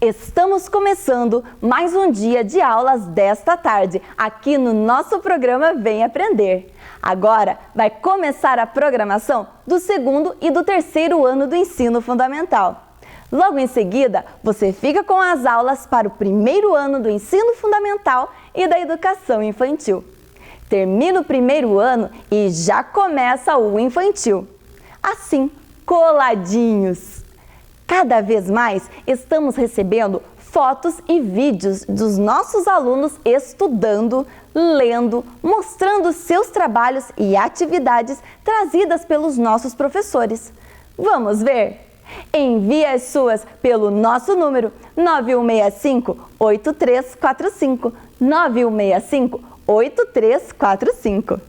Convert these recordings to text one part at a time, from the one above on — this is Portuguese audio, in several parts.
Estamos começando mais um dia de aulas desta tarde, aqui no nosso programa Vem Aprender. Agora vai começar a programação do segundo e do terceiro ano do ensino fundamental. Logo em seguida, você fica com as aulas para o primeiro ano do ensino fundamental e da educação infantil. Termina o primeiro ano e já começa o infantil. Assim, coladinhos. Cada vez mais estamos recebendo fotos e vídeos dos nossos alunos estudando, lendo, mostrando seus trabalhos e atividades trazidas pelos nossos professores. Vamos ver? Envie as suas pelo nosso número 9165-8345, 9165-8345.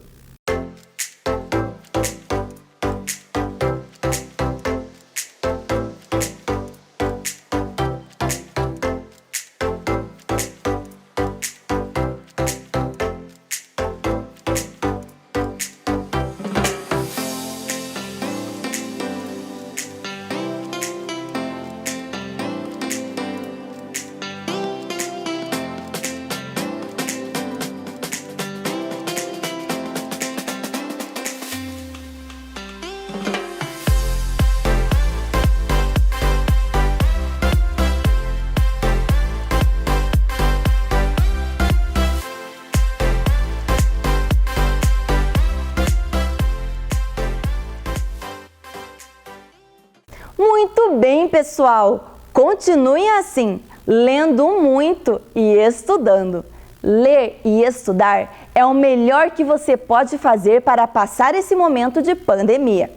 Muito bem, pessoal! Continuem assim, lendo muito e estudando. Ler e estudar é o melhor que você pode fazer para passar esse momento de pandemia.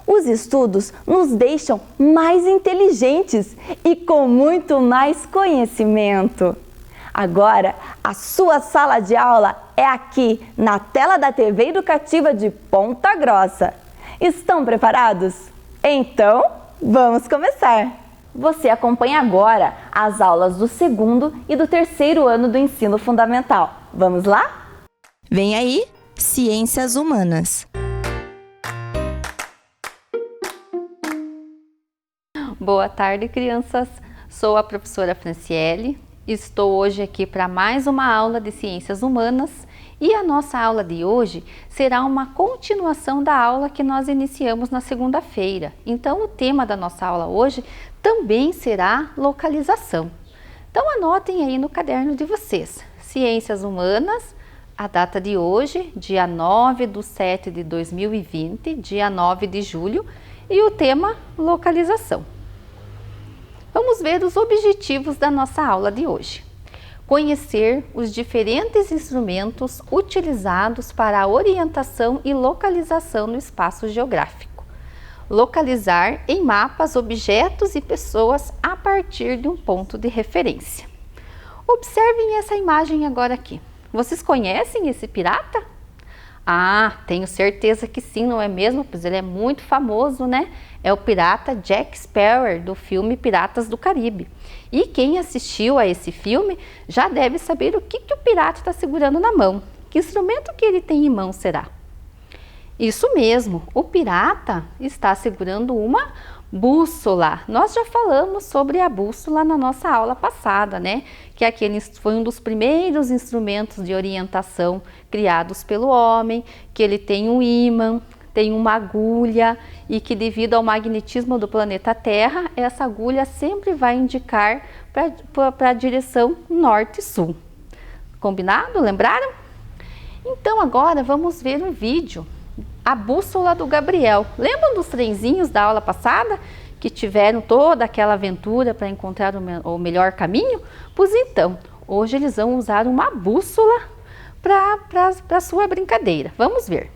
Os estudos nos deixam mais inteligentes e com muito mais conhecimento. Agora, a sua sala de aula é aqui na tela da TV Educativa de Ponta Grossa. Estão preparados? Então, vamos começar! Você acompanha agora as aulas do segundo e do terceiro ano do ensino fundamental. Vamos lá? Vem aí, Ciências Humanas. Boa tarde, crianças. Sou a professora Franciele. Estou hoje aqui para mais uma aula de Ciências Humanas e a nossa aula de hoje será uma continuação da aula que nós iniciamos na segunda-feira. Então, o tema da nossa aula hoje também será localização. Então, anotem aí no caderno de vocês. Ciências Humanas, a data de hoje, dia 9/7/2020, dia 9 de julho, e o tema localização. Vamos ver os objetivos da nossa aula de hoje. Conhecer os diferentes instrumentos utilizados para a orientação e localização no espaço geográfico. Localizar em mapas objetos e pessoas a partir de um ponto de referência. Observem essa imagem agora aqui. Vocês conhecem esse pirata? Ah, tenho certeza que sim, não é mesmo? Pois ele é muito famoso, né? É o pirata Jack Sparrow, do filme Piratas do Caribe. E quem assistiu a esse filme já deve saber o que o pirata está segurando na mão. Que instrumento que ele tem em mão será? Isso mesmo, o pirata está segurando uma bússola. Nós já falamos sobre a bússola na nossa aula passada, né? Que foi um dos primeiros instrumentos de orientação criados pelo homem, que ele tem um ímã, tem uma agulha e que devido ao magnetismo do planeta Terra, essa agulha sempre vai indicar para a direção norte e sul. Combinado? Lembraram? Então agora vamos ver um vídeo. A bússola do Gabriel. Lembram dos trenzinhos da aula passada? Que tiveram toda aquela aventura para encontrar o melhor caminho? Pois então, hoje eles vão usar uma bússola para a sua brincadeira. Vamos ver.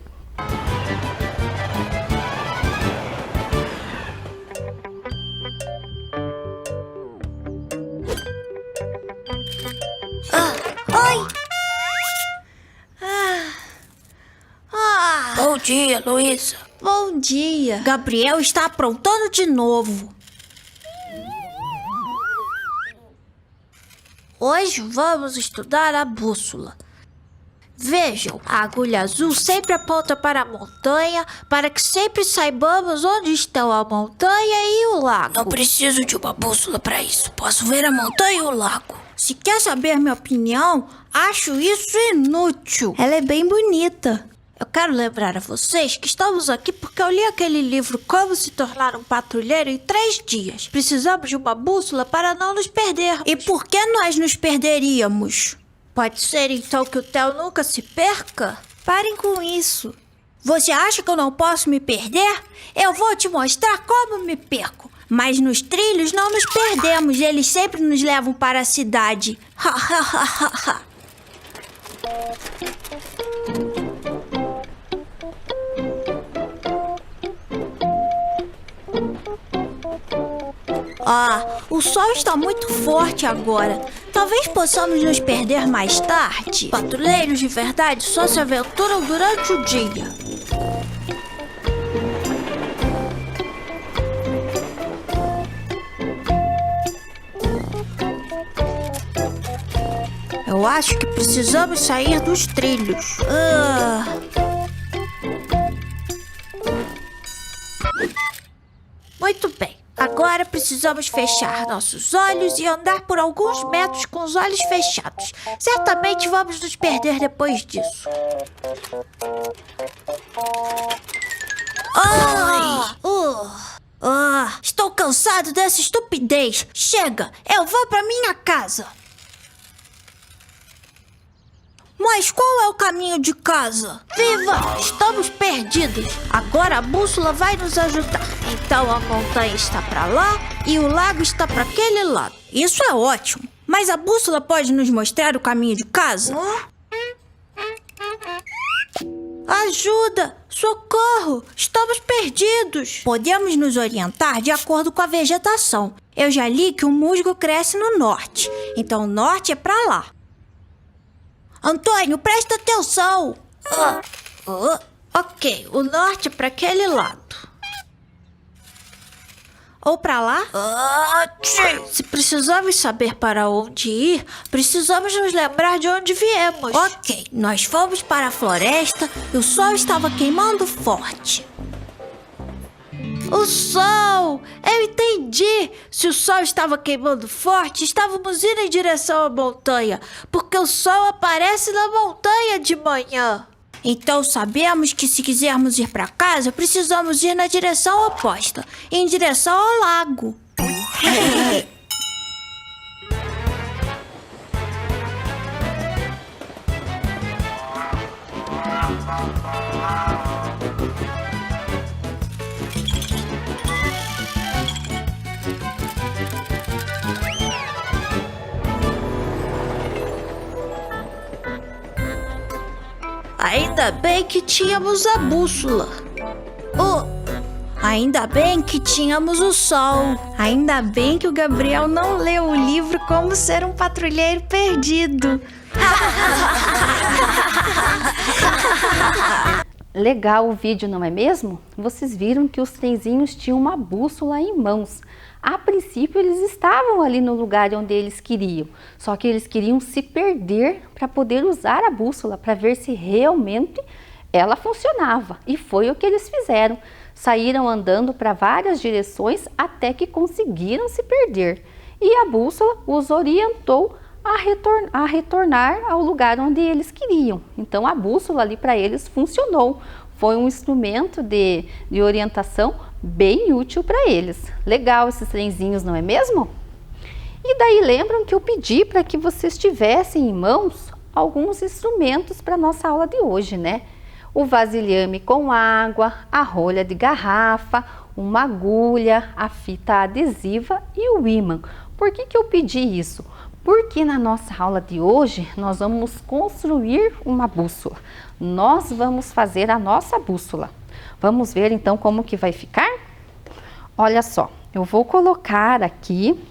Oi! Bom dia, Luísa. Bom dia. Gabriel está aprontando de novo. Hoje vamos estudar a bússola. Vejam, a agulha azul sempre aponta para a montanha, para que sempre saibamos onde estão a montanha e o lago. Não preciso de uma bússola para isso. Posso ver a montanha e o lago. Se quer saber minha opinião, acho isso inútil. Ela é bem bonita. Eu quero lembrar a vocês que estamos aqui porque eu li aquele livro Como se tornar um patrulheiro em 3 dias. Precisamos de uma bússola para não nos perder. E por que nós nos perderíamos? Pode ser então que o Theo nunca se perca? Parem com isso. Você acha que eu não posso me perder? Eu vou te mostrar como me perco. Mas nos trilhos não nos perdemos. Eles sempre nos levam para a cidade. O sol está muito forte agora. Talvez possamos nos perder mais tarde. Patrulheiros de verdade só se aventuram durante o dia. Eu acho que precisamos sair dos trilhos. Muito bem. Agora precisamos fechar nossos olhos e andar por alguns metros com os olhos fechados. Certamente vamos nos perder depois disso. Estou cansado dessa estupidez. Chega, eu vou para minha casa. Mas qual é o caminho de casa? Viva! Estamos perdidos. Agora a bússola vai nos ajudar. Então a montanha está para lá e o lago está para aquele lado. Isso é ótimo. Mas a bússola pode nos mostrar o caminho de casa? Ajuda! Socorro! Estamos perdidos! Podemos nos orientar de acordo com a vegetação. Eu já li que o musgo cresce no norte. Então o norte é para lá. Antônio, presta atenção! Ok, o norte é para aquele lado. Ou para lá? Se precisamos saber para onde ir, precisamos nos lembrar de onde viemos. Ok, nós fomos para a floresta e o sol estava queimando forte. O sol! Eu entendi! Se o sol estava queimando forte, estávamos indo em direção à montanha, porque o sol aparece na montanha de manhã. Então sabemos que se quisermos ir para casa, precisamos ir na direção oposta, em direção ao lago. Ainda bem que tínhamos a bússola. Ainda bem que tínhamos o sol. Ainda bem que o Gabriel não leu o livro Como Ser um Patrulheiro Perdido. Legal o vídeo, não é mesmo? Vocês viram que os trenzinhos tinham uma bússola em mãos. A princípio eles estavam ali no lugar onde eles queriam, só que eles queriam se perder para poder usar a bússola para ver se realmente ela funcionava. E foi o que eles fizeram. Saíram andando para várias direções até que conseguiram se perder. E a bússola os orientou a retornar ao lugar onde eles queriam. Então a bússola ali para eles funcionou. Foi um instrumento de orientação bem útil para eles. Legal esses trenzinhos, não é mesmo? E daí lembram que eu pedi para que vocês tivessem em mãos alguns instrumentos para nossa aula de hoje, né? O vasilhame com água, a rolha de garrafa, uma agulha, a fita adesiva e o ímã. Por que eu pedi isso? Porque na nossa aula de hoje nós vamos construir uma bússola. Nós vamos fazer a nossa bússola. Vamos ver então como que vai ficar? Olha só, eu vou colocar aqui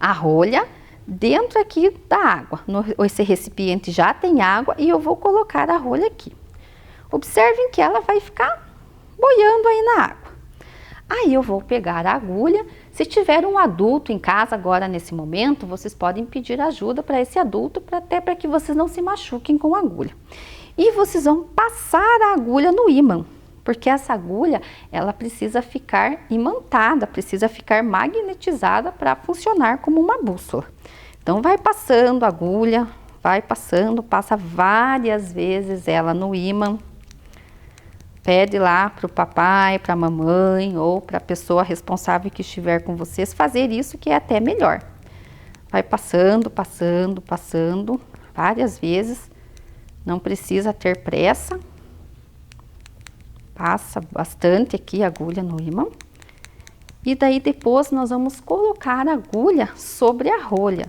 a rolha dentro aqui da água. Esse recipiente já tem água e eu vou colocar a rolha aqui. Observem que ela vai ficar boiando aí na água. Aí eu vou pegar a agulha. Se tiver um adulto em casa agora nesse momento, vocês podem pedir ajuda para esse adulto, até para que vocês não se machuquem com a agulha. E vocês vão passar a agulha no ímã, porque essa agulha, ela precisa ficar imantada, precisa ficar magnetizada para funcionar como uma bússola. Então vai passando a agulha, vai passando, passa várias vezes ela no ímã. Pede lá para o papai, para a mamãe ou para a pessoa responsável que estiver com vocês fazer isso, que é até melhor. Vai passando, passando, passando várias vezes. Não precisa ter pressa. Passa bastante aqui a agulha no ímã. E daí depois nós vamos colocar a agulha sobre a rolha.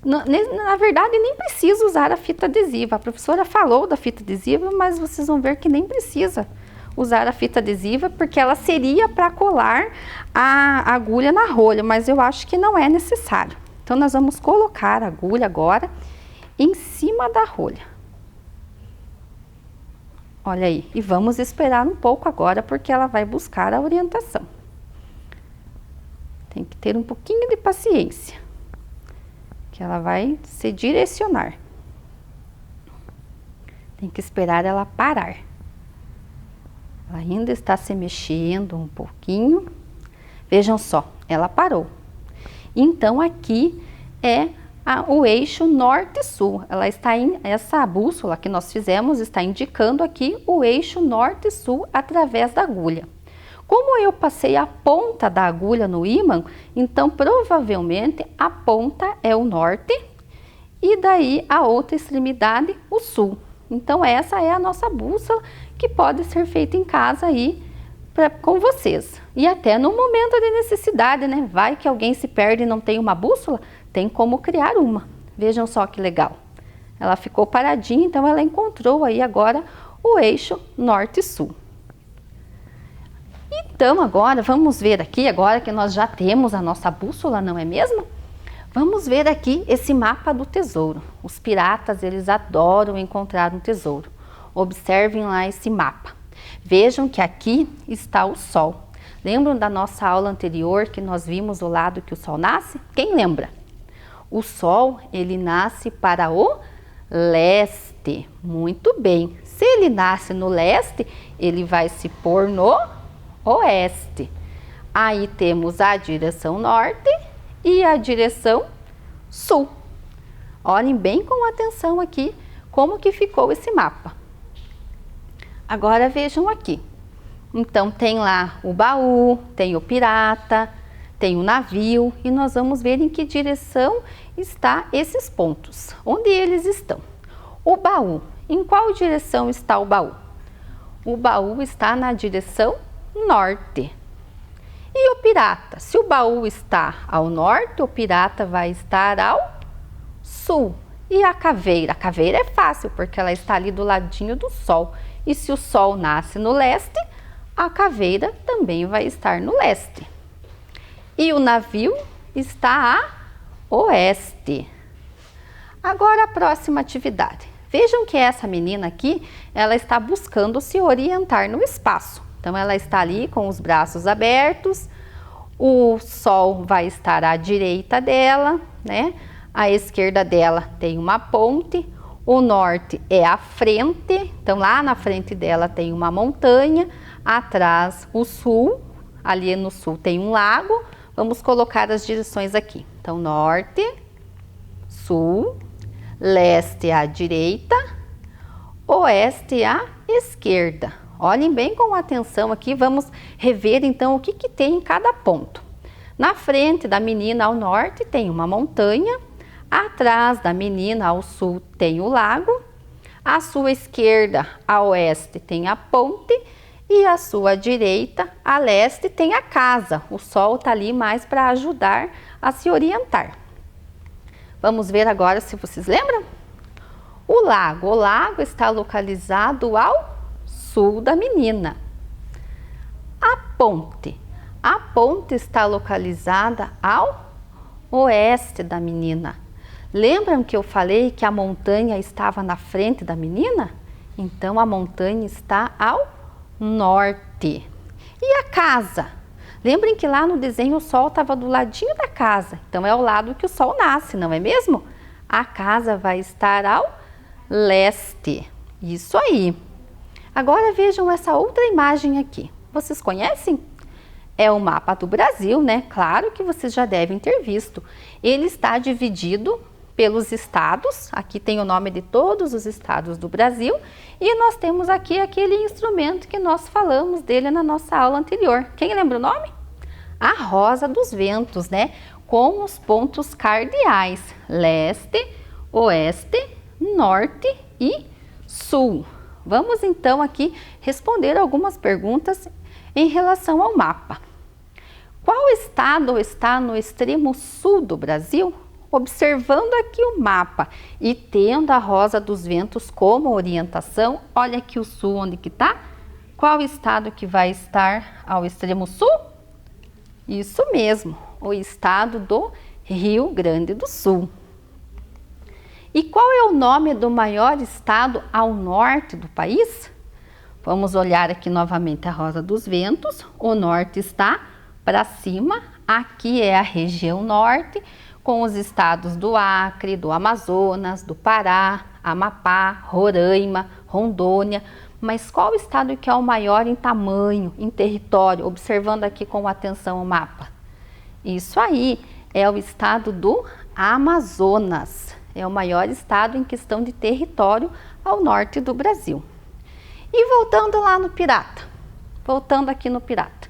Na verdade, nem precisa usar a fita adesiva. A professora falou da fita adesiva, mas vocês vão ver que nem precisa usar a fita adesiva, porque ela seria para colar a agulha na rolha, mas eu acho que não é necessário. Então, nós vamos colocar a agulha agora em cima da rolha. Olha aí, e vamos esperar um pouco agora, porque ela vai buscar a orientação. Tem que ter um pouquinho de paciência, que ela vai se direcionar. Tem que esperar ela parar. Ela ainda está se mexendo um pouquinho. Vejam só, ela parou. Então, aqui é o eixo norte-sul. Essa bússola que nós fizemos está indicando aqui o eixo norte-sul através da agulha. Como eu passei a ponta da agulha no ímã, então provavelmente a ponta é o norte e daí a outra extremidade o sul. Então essa é a nossa bússola, que pode ser feita em casa aí com vocês. E até no momento de necessidade, né? Vai que alguém se perde e não tem uma bússola, tem como criar uma. Vejam só que legal. Ela ficou paradinha, então ela encontrou aí agora o eixo norte-sul. Então agora vamos ver aqui, agora que nós já temos a nossa bússola, não é mesmo? Vamos ver aqui esse mapa do tesouro. Os piratas, eles adoram encontrar um tesouro. Observem lá esse mapa. Vejam que aqui está o sol. Lembram da nossa aula anterior que nós vimos o lado que o sol nasce? Quem lembra? O sol, ele nasce para o leste. Muito bem. Se ele nasce no leste, ele vai se pôr no oeste. Aí temos a direção norte e a direção sul. Olhem bem com atenção aqui como que ficou esse mapa. Agora vejam aqui. Então tem lá o baú, tem o pirata, tem o navio e nós vamos ver em que direção está esses pontos. Onde eles estão? O baú. Em qual direção está o baú? O baú está na direção norte. E o pirata? Se o baú está ao norte, o pirata vai estar ao sul. E a caveira? A caveira é fácil, porque ela está ali do ladinho do sol. E se o sol nasce no leste, a caveira também vai estar no leste. E o navio está a oeste. Agora a próxima atividade. Vejam que essa menina aqui, ela está buscando se orientar no espaço. Então, ela está ali com os braços abertos, o sol vai estar à direita dela, né? À esquerda dela tem uma ponte, o norte é a frente, então lá na frente dela tem uma montanha, atrás o sul, ali no sul tem um lago. Vamos colocar as direções aqui. Então, norte, sul, leste à direita, oeste à esquerda. Olhem bem com atenção aqui, vamos rever então o que tem em cada ponto. Na frente da menina ao norte tem uma montanha, atrás da menina ao sul tem o lago, à sua esquerda a oeste tem a ponte e à sua direita a leste tem a casa. O sol está ali mais para ajudar a se orientar. Vamos ver agora se vocês lembram? O lago está localizado ao sul da menina. A ponte está localizada ao oeste da menina. Lembram que eu falei que a montanha estava na frente da menina? Então a montanha está ao norte. E a casa? Lembrem que lá no desenho o sol estava do ladinho da casa, então é o lado que o sol nasce, não é mesmo? A casa vai estar ao leste. Isso aí. Agora vejam essa outra imagem aqui. Vocês conhecem? É o mapa do Brasil, né? Claro que vocês já devem ter visto. Ele está dividido pelos estados. Aqui tem o nome de todos os estados do Brasil. E nós temos aqui aquele instrumento que nós falamos dele na nossa aula anterior. Quem lembra o nome? A rosa dos ventos, né? Com os pontos cardeais: leste, oeste, norte e sul. Vamos então aqui responder algumas perguntas em relação ao mapa. Qual estado está no extremo sul do Brasil? Observando aqui o mapa e tendo a rosa dos ventos como orientação, olha aqui o sul onde que está. Qual estado que vai estar ao extremo sul? Isso mesmo, o estado do Rio Grande do Sul. E qual é o nome do maior estado ao norte do país? Vamos olhar aqui novamente a rosa dos ventos. O norte está para cima, aqui é a região norte, com os estados do Acre, do Amazonas, do Pará, Amapá, Roraima, Rondônia. Mas qual estado que é o maior em tamanho, em território? Observando aqui com atenção o mapa. Isso aí, é o estado do Amazonas. É o maior estado em questão de território ao norte do Brasil. E voltando lá no pirata, voltando aqui no pirata.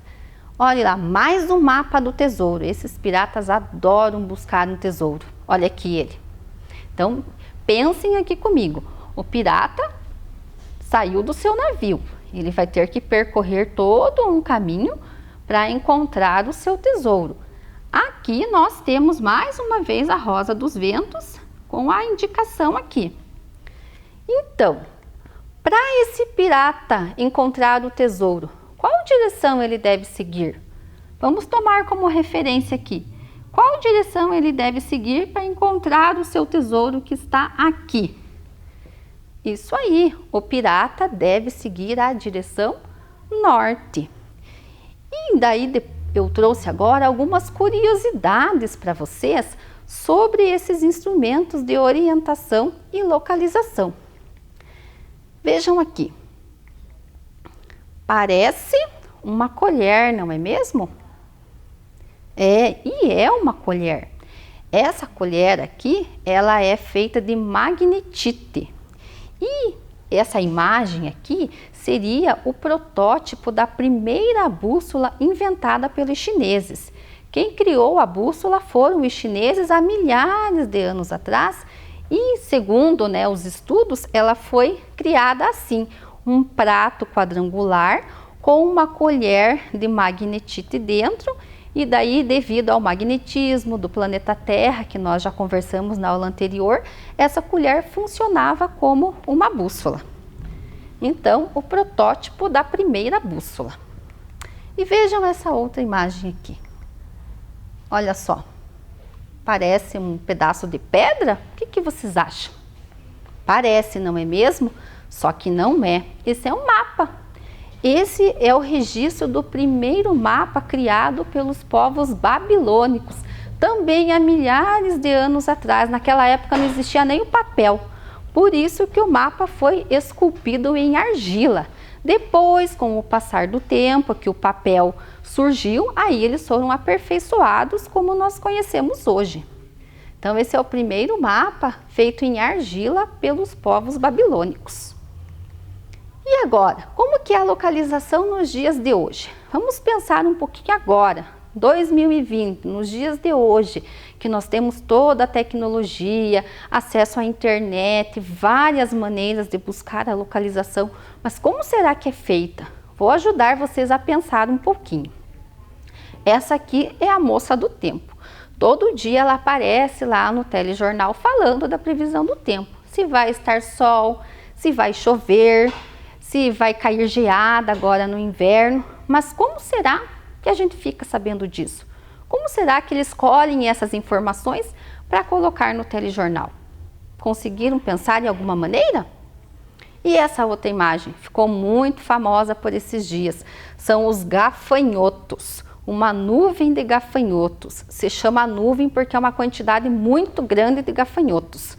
Olha lá, mais um mapa do tesouro. Esses piratas adoram buscar um tesouro. Olha aqui ele. Então, pensem aqui comigo. O pirata saiu do seu navio. Ele vai ter que percorrer todo um caminho para encontrar o seu tesouro. Aqui nós temos mais uma vez a rosa dos ventos com a indicação aqui. Então, para esse pirata encontrar o tesouro, qual direção ele deve seguir? Vamos tomar como referência aqui. Qual direção ele deve seguir para encontrar o seu tesouro que está aqui? Isso aí, o pirata deve seguir a direção norte. E daí eu trouxe agora algumas curiosidades para vocês sobre esses instrumentos de orientação e localização. Vejam aqui. Parece uma colher, não é mesmo? É uma colher. Essa colher aqui, ela é feita de magnetite. E essa imagem aqui seria o protótipo da primeira bússola inventada pelos chineses. Quem criou a bússola foram os chineses há milhares de anos atrás e, segundo os estudos, ela foi criada assim, um prato quadrangular com uma colher de magnetite dentro e daí, devido ao magnetismo do planeta Terra, que nós já conversamos na aula anterior, essa colher funcionava como uma bússola. Então, o protótipo da primeira bússola. E vejam essa outra imagem aqui. Olha só, parece um pedaço de pedra? O que vocês acham? Parece, não é mesmo? Só que não é. Esse é um mapa. Esse é o registro do primeiro mapa criado pelos povos babilônicos, também há milhares de anos atrás. Naquela época não existia nem o papel, por isso que o mapa foi esculpido em argila. Depois, com o passar do tempo, que o papel surgiu, aí eles foram aperfeiçoados como nós conhecemos hoje. Então esse é o primeiro mapa feito em argila pelos povos babilônicos. E agora, como que é a localização nos dias de hoje? Vamos pensar um pouquinho agora, 2020, nos dias de hoje, que nós temos toda a tecnologia, acesso à internet, várias maneiras de buscar a localização, mas como será que é feita? Vou ajudar vocês a pensar um pouquinho. Essa aqui é a moça do tempo. Todo dia ela aparece lá no telejornal falando da previsão do tempo. Se vai estar sol, se vai chover, se vai cair geada agora no inverno. Mas como será que a gente fica sabendo disso? Como será que eles colhem essas informações para colocar no telejornal? Conseguiram pensar em alguma maneira? E essa outra imagem ficou muito famosa por esses dias. São os gafanhotos. uma nuvem de gafanhotos. Se chama nuvem porque é uma quantidade muito grande de gafanhotos.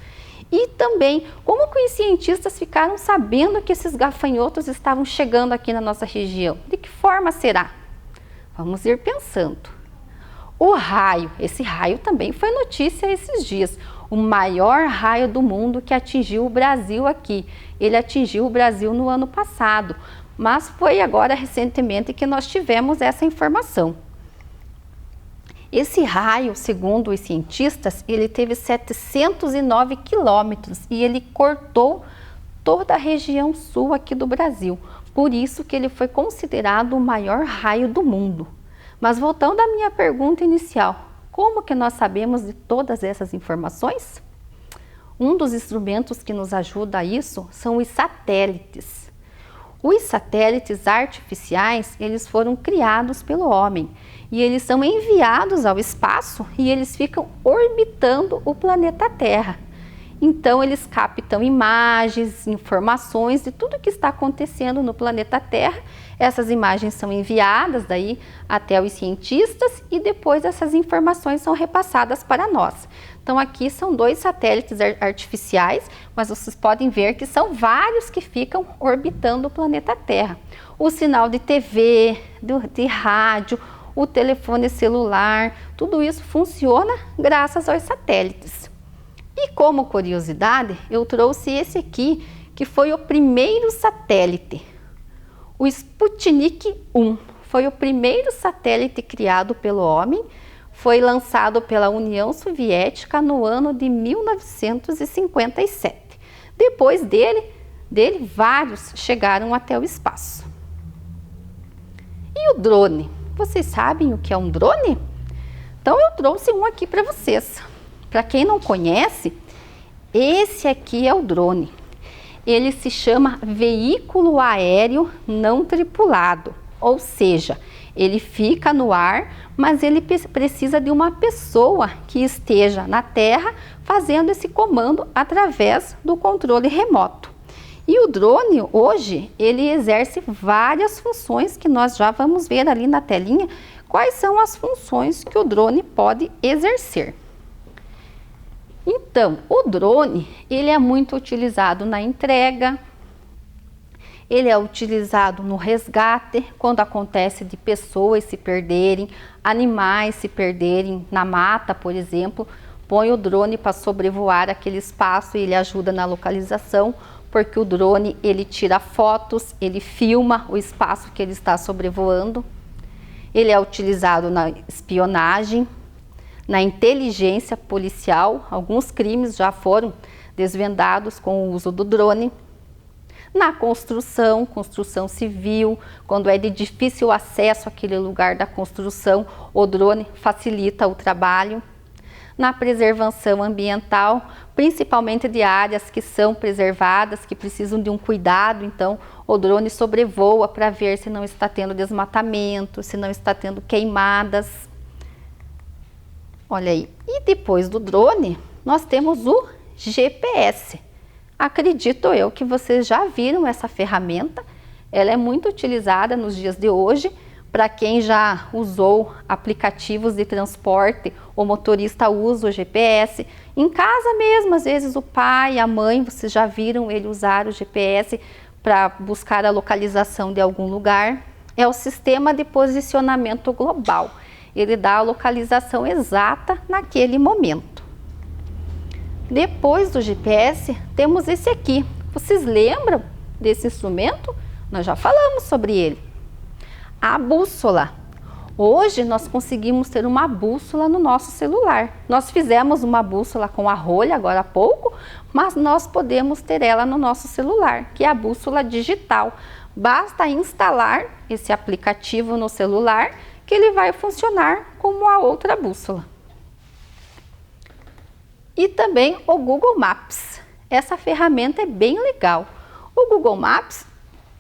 E também, como que os cientistas ficaram sabendo que esses gafanhotos estavam chegando aqui na nossa região? De que forma será? Vamos ir pensando. O raio, esse raio também foi notícia esses dias. O maior raio do mundo que atingiu o Brasil aqui. Ele atingiu o Brasil no ano passado, mas foi agora recentemente que nós tivemos essa informação. Esse raio, segundo os cientistas, ele teve 709 quilômetros e ele cortou toda a região sul aqui do Brasil. Por isso que ele foi considerado o maior raio do mundo. Mas voltando à minha pergunta inicial, como que nós sabemos de todas essas informações? Um dos instrumentos que nos ajuda a isso são os satélites. Os satélites artificiais, eles foram criados pelo homem e eles são enviados ao espaço e eles ficam orbitando o planeta Terra. Então, eles captam imagens, informações de tudo que está acontecendo no planeta Terra. Essas imagens são enviadas daí até os cientistas e depois essas informações são repassadas para nós. Então, aqui são 2 satélites artificiais, mas vocês podem ver que são vários que ficam orbitando o planeta Terra. O sinal de TV, de rádio, o telefone celular, tudo isso funciona graças aos satélites. E como curiosidade, eu trouxe esse aqui, que foi o primeiro satélite. O Sputnik 1 foi o primeiro satélite criado pelo homem, foi lançado pela União Soviética no ano de 1957. Depois dele vários chegaram até o espaço. E o drone? Vocês sabem o que é um drone? Então eu trouxe um aqui para vocês. Para quem não conhece, esse aqui é o drone. Ele se chama veículo aéreo não tripulado, ou seja, ele fica no ar, mas ele precisa de uma pessoa que esteja na terra fazendo esse comando através do controle remoto. E o drone hoje, ele exerce várias funções que nós já vamos ver ali na telinha, quais são as funções que o drone pode exercer. Então, o drone, ele é muito utilizado na entrega, ele é utilizado no resgate, quando acontece de pessoas se perderem, animais se perderem na mata, por exemplo, põe o drone para sobrevoar aquele espaço e ele ajuda na localização, porque o drone, ele tira fotos, ele filma o espaço que ele está sobrevoando. Ele é utilizado na espionagem, na inteligência policial, alguns crimes já foram desvendados com o uso do drone. Na construção civil, quando é de difícil acesso àquele lugar da construção, o drone facilita o trabalho. Na preservação ambiental, principalmente de áreas que são preservadas, que precisam de um cuidado, então o drone sobrevoa para ver se não está tendo desmatamento, se não está tendo queimadas. Olha aí, e depois do drone, nós temos o GPS. Acredito eu que vocês já viram essa ferramenta, ela é muito utilizada nos dias de hoje, para quem já usou aplicativos de transporte, o motorista usa o GPS. Em casa mesmo, às vezes o pai, a mãe, vocês já viram ele usar o GPS para buscar a localização de algum lugar. É o sistema de posicionamento global. Ele dá a localização exata naquele momento. Depois do GPS, temos esse aqui. Vocês lembram desse instrumento? Nós já falamos sobre ele. A bússola. Hoje nós conseguimos ter uma bússola no nosso celular. Nós fizemos uma bússola com a rolha agora há pouco, mas nós podemos ter ela no nosso celular, que é a bússola digital. Basta instalar esse aplicativo no celular que ele vai funcionar como a outra bússola. E também o Google Maps. Essa ferramenta é bem legal. O Google Maps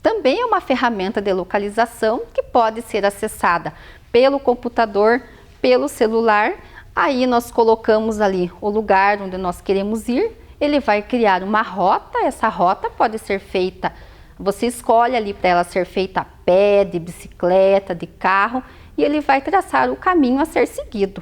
também é uma ferramenta de localização que pode ser acessada pelo computador, pelo celular. Aí nós colocamos ali o lugar onde nós queremos ir. Ele vai criar uma rota. Essa rota pode ser feita, você escolhe ali para ela ser feita a pé, de bicicleta, de carro. e ele vai traçar o caminho a ser seguido.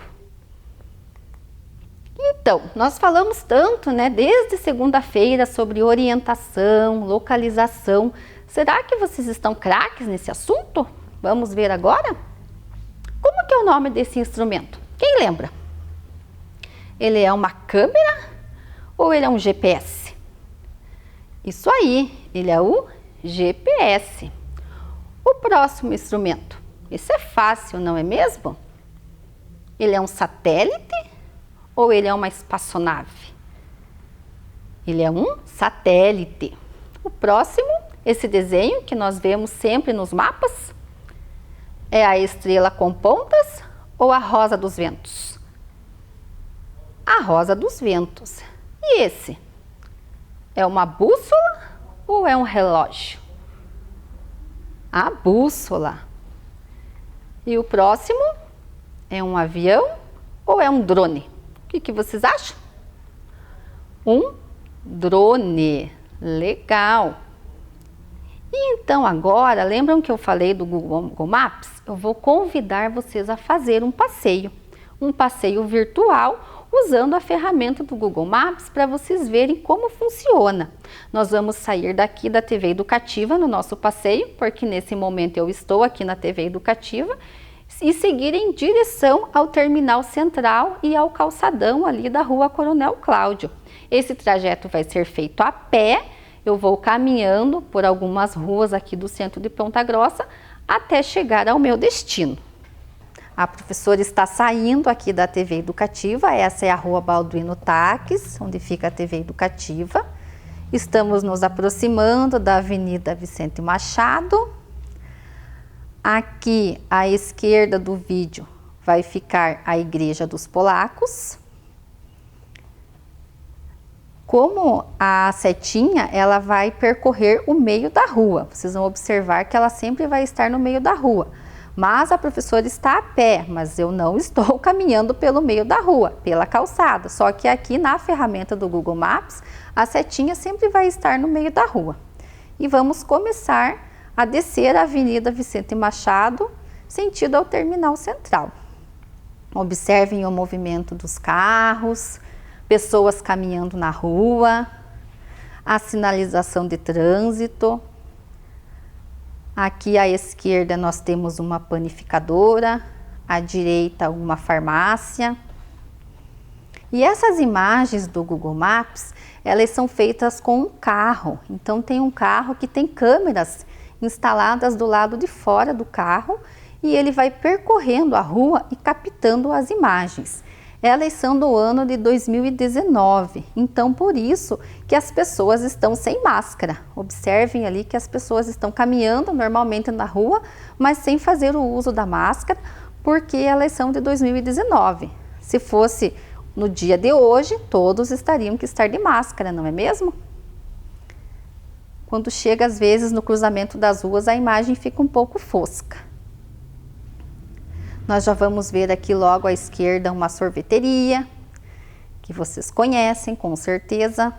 Então, nós falamos tanto, né, desde segunda-feira sobre orientação, localização. Será que vocês estão craques nesse assunto? Vamos ver agora? Como que é o nome desse instrumento? Quem lembra? Ele é uma câmera ou ele é um GPS? Isso aí, ele é o GPS. O próximo instrumento. Esse é fácil, não é mesmo? Ele é um satélite ou ele é uma espaçonave? Ele é um satélite. O próximo, esse desenho que nós vemos sempre nos mapas, é a estrela com pontas ou a rosa dos ventos? A rosa dos ventos. E esse? É uma bússola ou é um relógio? A bússola. E o próximo é um avião ou é um drone? O que vocês acham? Um drone. Legal. E então agora, lembram que eu falei do Google Maps? Eu vou convidar vocês a fazer um passeio virtual usando a ferramenta do Google Maps para vocês verem como funciona. Nós vamos sair daqui da TV Educativa no nosso passeio, porque nesse momento eu estou aqui na TV Educativa, e seguir em direção ao terminal central e ao calçadão ali da Rua Coronel Cláudio. Esse trajeto vai ser feito a pé. Eu vou caminhando por algumas ruas aqui do centro de Ponta Grossa até chegar ao meu destino. A professora está saindo aqui da TV Educativa. Essa é a Rua Balduino Taques, onde fica a TV Educativa. Estamos nos aproximando da Avenida Vicente Machado. Aqui à esquerda do vídeo vai ficar a Igreja dos Polacos. Como a setinha, ela vai percorrer o meio da rua. Vocês vão observar que ela sempre vai estar no meio da rua. Mas a professora está a pé, mas eu não estou caminhando pelo meio da rua, pela calçada. Só que aqui na ferramenta do Google Maps, a setinha sempre vai estar no meio da rua. E vamos começar a descer a Avenida Vicente Machado, sentido ao terminal central. Observem o movimento dos carros, pessoas caminhando na rua, a sinalização de trânsito. Aqui à esquerda nós temos uma panificadora, à direita uma farmácia. E essas imagens do Google Maps, elas são feitas com um carro. Então tem um carro que tem câmeras instaladas do lado de fora do carro e ele vai percorrendo a rua e captando as imagens. Elas são do ano de 2019, então por isso que as pessoas estão sem máscara. Observem ali que as pessoas estão caminhando normalmente na rua, mas sem fazer o uso da máscara, porque elas são de 2019. Se fosse no dia de hoje, todos estariam que estar de máscara, não é mesmo? Quando chega às vezes no cruzamento das ruas, a imagem fica um pouco fosca. Nós já vamos ver aqui logo à esquerda uma sorveteria, que vocês conhecem com certeza.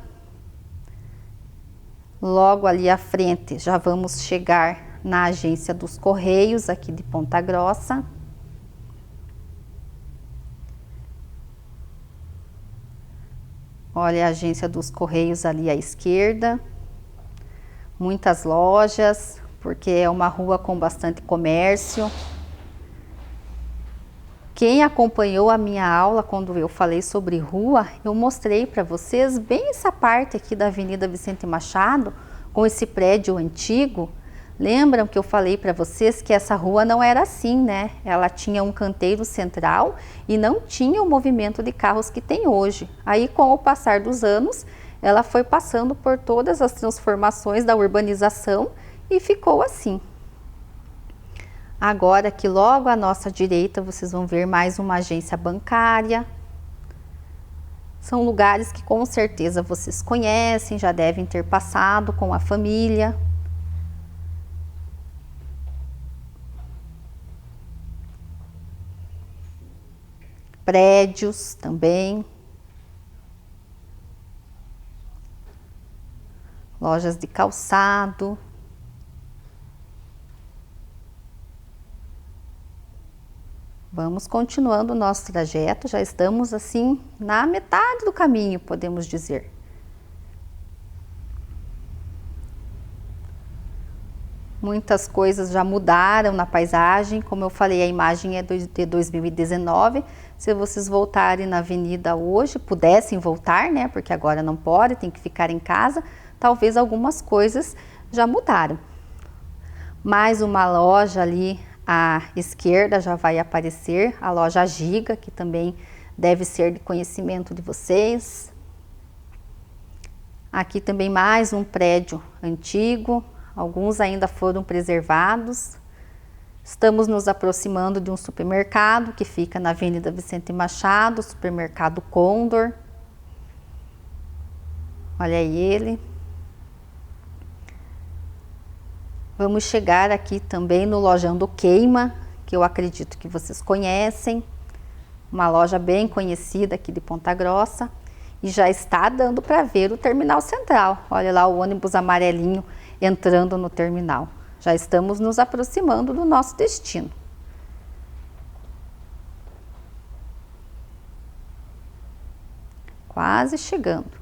Logo ali à frente já vamos chegar na agência dos Correios aqui de Ponta Grossa. Olha a agência dos Correios ali à esquerda. Muitas lojas, porque é uma rua com bastante comércio. Quem acompanhou a minha aula quando eu falei sobre rua, eu mostrei para vocês bem essa parte aqui da Avenida Vicente Machado, com esse prédio antigo. Lembram que eu falei para vocês que essa rua não era assim, né? Ela tinha um canteiro central e não tinha o movimento de carros que tem hoje. Aí, com o passar dos anos, ela foi passando por todas as transformações da urbanização e ficou assim. Agora aqui logo à nossa direita vocês vão ver mais uma agência bancária. São lugares que com certeza vocês conhecem, já devem ter passado com a família. Prédios também. Lojas de calçado. Vamos continuando o nosso trajeto, já estamos assim na metade do caminho, podemos dizer. Muitas coisas já mudaram na paisagem, como eu falei, a imagem é de 2019. Se vocês voltarem na avenida hoje, pudessem voltar, né? Porque agora não pode, tem que ficar em casa. Talvez algumas coisas já mudaram. Mais uma loja ali à esquerda já vai aparecer, a loja Giga, que também deve ser de conhecimento de vocês. Aqui também mais um prédio antigo, alguns ainda foram preservados. Estamos nos aproximando de um supermercado que fica na Avenida Vicente Machado, supermercado Condor. Olha aí ele. Vamos chegar aqui também no Lojão do Queima, que eu acredito que vocês conhecem. Uma loja bem conhecida aqui de Ponta Grossa. E já está dando para ver o terminal central. Olha lá o ônibus amarelinho entrando no terminal. Já estamos nos aproximando do nosso destino. Quase chegando.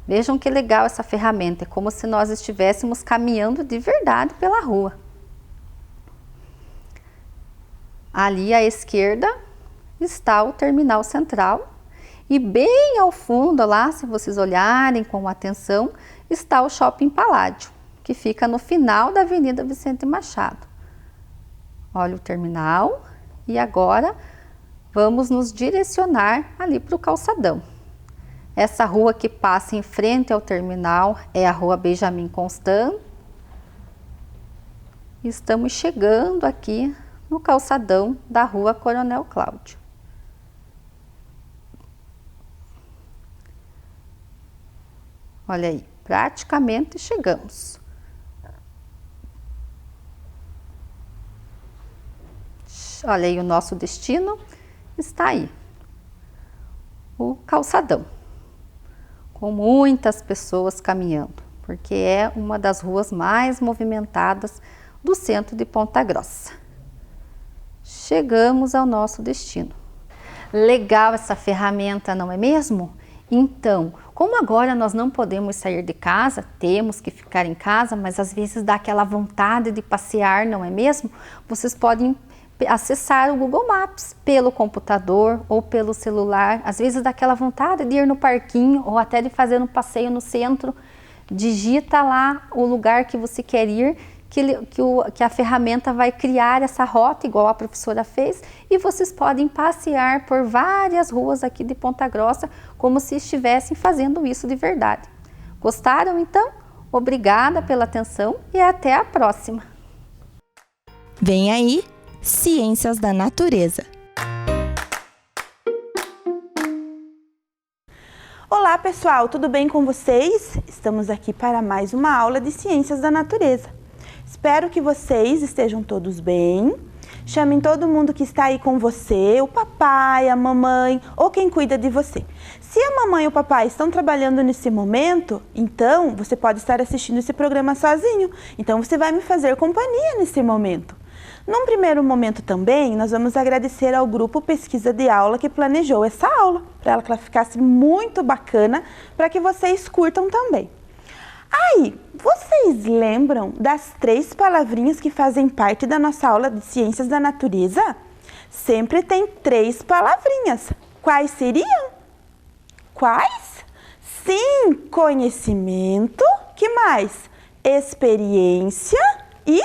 Vejam que legal essa ferramenta, é como se nós estivéssemos caminhando de verdade pela rua. Ali à esquerda está o terminal central e bem ao fundo lá, se vocês olharem com atenção, está o Shopping Paládio, que fica no final da Avenida Vicente Machado. Olha o terminal e agora vamos nos direcionar ali para o calçadão. Essa rua que passa em frente ao terminal é a Rua Benjamin Constant. Estamos chegando aqui no calçadão da Rua Coronel Cláudio. Olha aí, praticamente chegamos. Olha aí, o nosso destino está aí, o calçadão, com muitas pessoas caminhando, porque é uma das ruas mais movimentadas do centro de Ponta Grossa. Chegamos ao nosso destino. Legal essa ferramenta, não é mesmo? Então, como agora nós não podemos sair de casa, temos que ficar em casa, mas às vezes dá aquela vontade de passear, não é mesmo? Vocês podem acessar o Google Maps pelo computador ou pelo celular. Às vezes dá aquela vontade de ir no parquinho ou até de fazer um passeio no centro. Digita lá o lugar que você quer ir, que a ferramenta vai criar essa rota, igual a professora fez, e vocês podem passear por várias ruas aqui de Ponta Grossa, como se estivessem fazendo isso de verdade. Gostaram então? Obrigada pela atenção e até a próxima! Vem aí, Ciências da Natureza. Olá pessoal, tudo bem com vocês? Estamos aqui para mais uma aula de Ciências da Natureza. Espero que vocês estejam todos bem. Chamem todo mundo que está aí com você, o papai, a mamãe ou quem cuida de você. Se a mamãe e o papai estão trabalhando nesse momento, então você pode estar assistindo esse programa sozinho. Então você vai me fazer companhia nesse momento. Num primeiro momento também, nós vamos agradecer ao grupo Pesquisa de Aula que planejou essa aula, para que ela ficasse muito bacana, para que vocês curtam também. Aí, vocês lembram das 3 palavrinhas que fazem parte da nossa aula de Ciências da Natureza? Sempre tem 3 palavrinhas. Quais seriam? Quais? Sim, conhecimento, que mais? Experiência e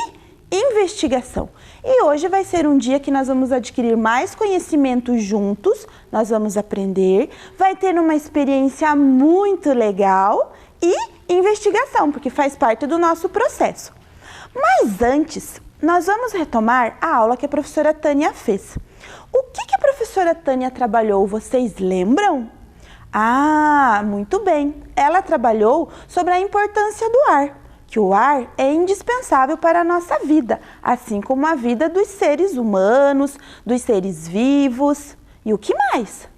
investigação. E hoje vai ser um dia que nós vamos adquirir mais conhecimento juntos, nós vamos aprender, vai ter uma experiência muito legal e investigação, porque faz parte do nosso processo. Mas antes, nós vamos retomar a aula que a professora Tânia fez. O que a professora Tânia trabalhou, vocês lembram? Ah, muito bem. Ela trabalhou sobre a importância do ar, que o ar é indispensável para a nossa vida, assim como a vida dos seres humanos, dos seres vivos. E o que mais?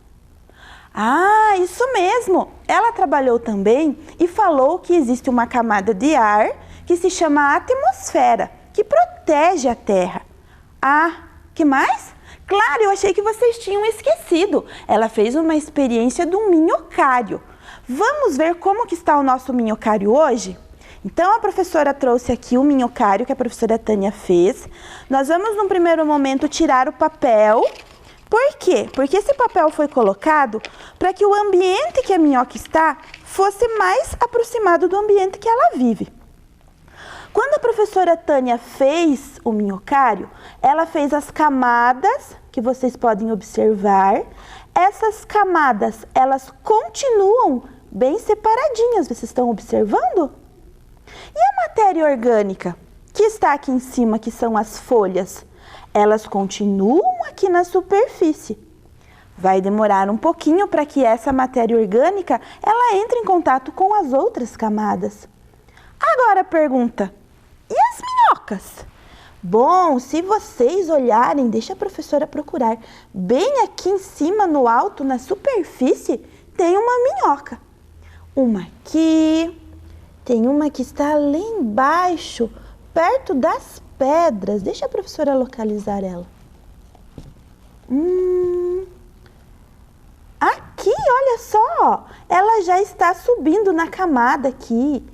Ah, isso mesmo! Ela trabalhou também e falou que existe uma camada de ar que se chama atmosfera, que protege a Terra. Ah, que mais? Claro, eu achei que vocês tinham esquecido. Ela fez uma experiência do minhocário. Vamos ver como que está o nosso minhocário hoje? Então, a professora trouxe aqui o minhocário que a professora Tânia fez. Nós vamos, num primeiro momento, tirar o papel. Por quê? Porque esse papel foi colocado para que o ambiente que a minhoca está fosse mais aproximado do ambiente que ela vive. Quando a professora Tânia fez o minhocário, ela fez as camadas que vocês podem observar. Essas camadas, elas continuam bem separadinhas, vocês estão observando? E a matéria orgânica, que está aqui em cima, que são as folhas, elas continuam aqui na superfície. Vai demorar um pouquinho para que essa matéria orgânica, ela entre em contato com as outras camadas. Agora a pergunta, e as minhocas? Bom, se vocês olharem, deixa a professora procurar, bem aqui em cima, no alto, na superfície, tem uma minhoca. Uma aqui, tem uma que está lá embaixo, perto das pedras. Deixa a professora localizar ela. Aqui, olha só, ela já está subindo na camada aqui.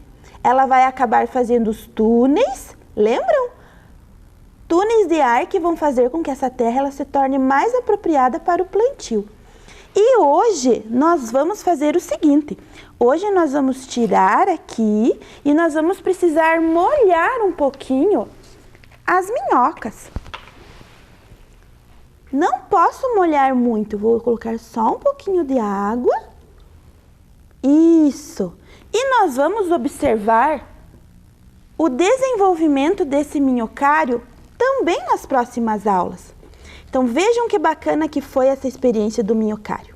Ela vai acabar fazendo os túneis, lembram? Túneis de ar que vão fazer com que essa terra ela se torne mais apropriada para o plantio. E hoje nós vamos fazer o seguinte, hoje nós vamos tirar aqui e nós vamos precisar molhar um pouquinho as minhocas. Não posso molhar muito, vou colocar só um pouquinho de água. Isso. E nós vamos observar o desenvolvimento desse minhocário também nas próximas aulas. Então vejam que bacana que foi essa experiência do minhocário.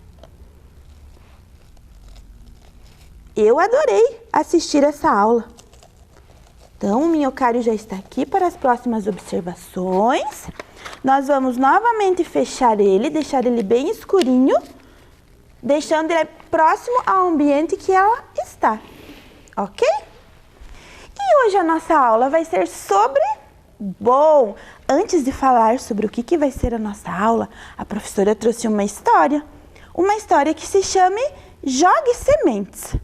Eu adorei assistir essa aula. Então o minhocário já está aqui para as próximas observações. Nós vamos novamente fechar ele, deixar ele bem escurinho, deixando ele próximo ao ambiente que ela está, ok? E hoje a nossa aula vai ser sobre... Bom, antes de falar sobre o que vai ser a nossa aula, a professora trouxe uma história que se chama Jogue Sementes.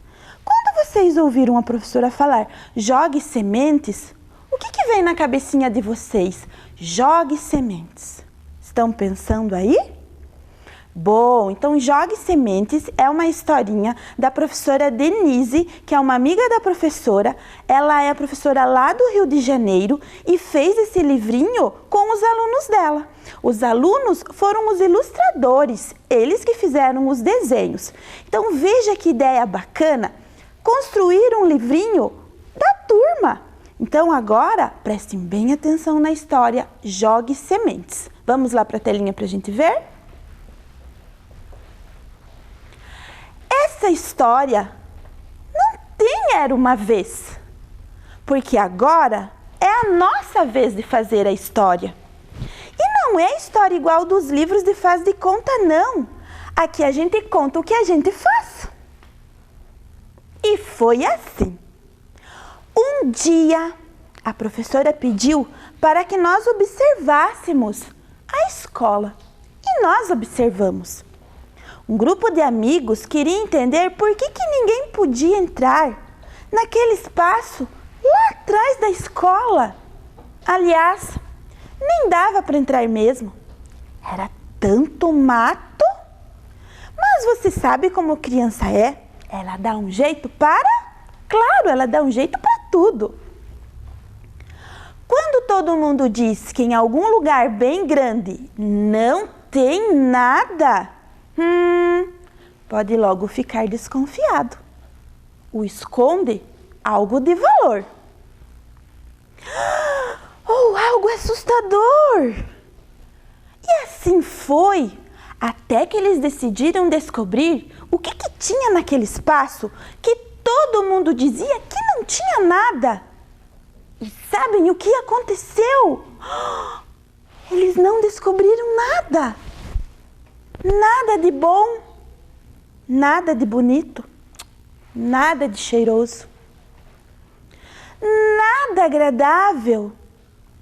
Quando vocês ouviram a professora falar jogue sementes, o que vem na cabecinha de vocês? Jogue sementes. Estão pensando aí? Bom, então Jogue Sementes é uma historinha da professora Denise, que é uma amiga da professora. Ela é a professora lá do Rio de Janeiro e fez esse livrinho com os alunos dela. Os alunos foram os ilustradores, eles que fizeram os desenhos. Então veja que ideia bacana, construir um livrinho da turma. Então agora, prestem bem atenção na história Jogue Sementes. Vamos lá para a telinha para a gente ver? Essa história não tem era uma vez, porque agora é a nossa vez de fazer a história. E não é história igual dos livros de faz de conta, não. Aqui a gente conta o que a gente faz. E foi assim. Um dia, a professora pediu para que nós observássemos a escola. E nós observamos. Um grupo de amigos queria entender por que ninguém podia entrar naquele espaço lá atrás da escola. Aliás, nem dava para entrar mesmo. Era tanto mato. Mas você sabe como criança é? Ela dá um jeito para... Claro, ela dá um jeito para tudo. Quando todo mundo diz que em algum lugar bem grande não tem nada... pode logo ficar desconfiado. O esconde algo de valor. Ou algo assustador. E assim foi, até que eles decidiram descobrir o que tinha naquele espaço que todo mundo dizia que não tinha nada. E sabem o que aconteceu? Eles não descobriram nada. Nada de bom, nada de bonito, nada de cheiroso, nada agradável,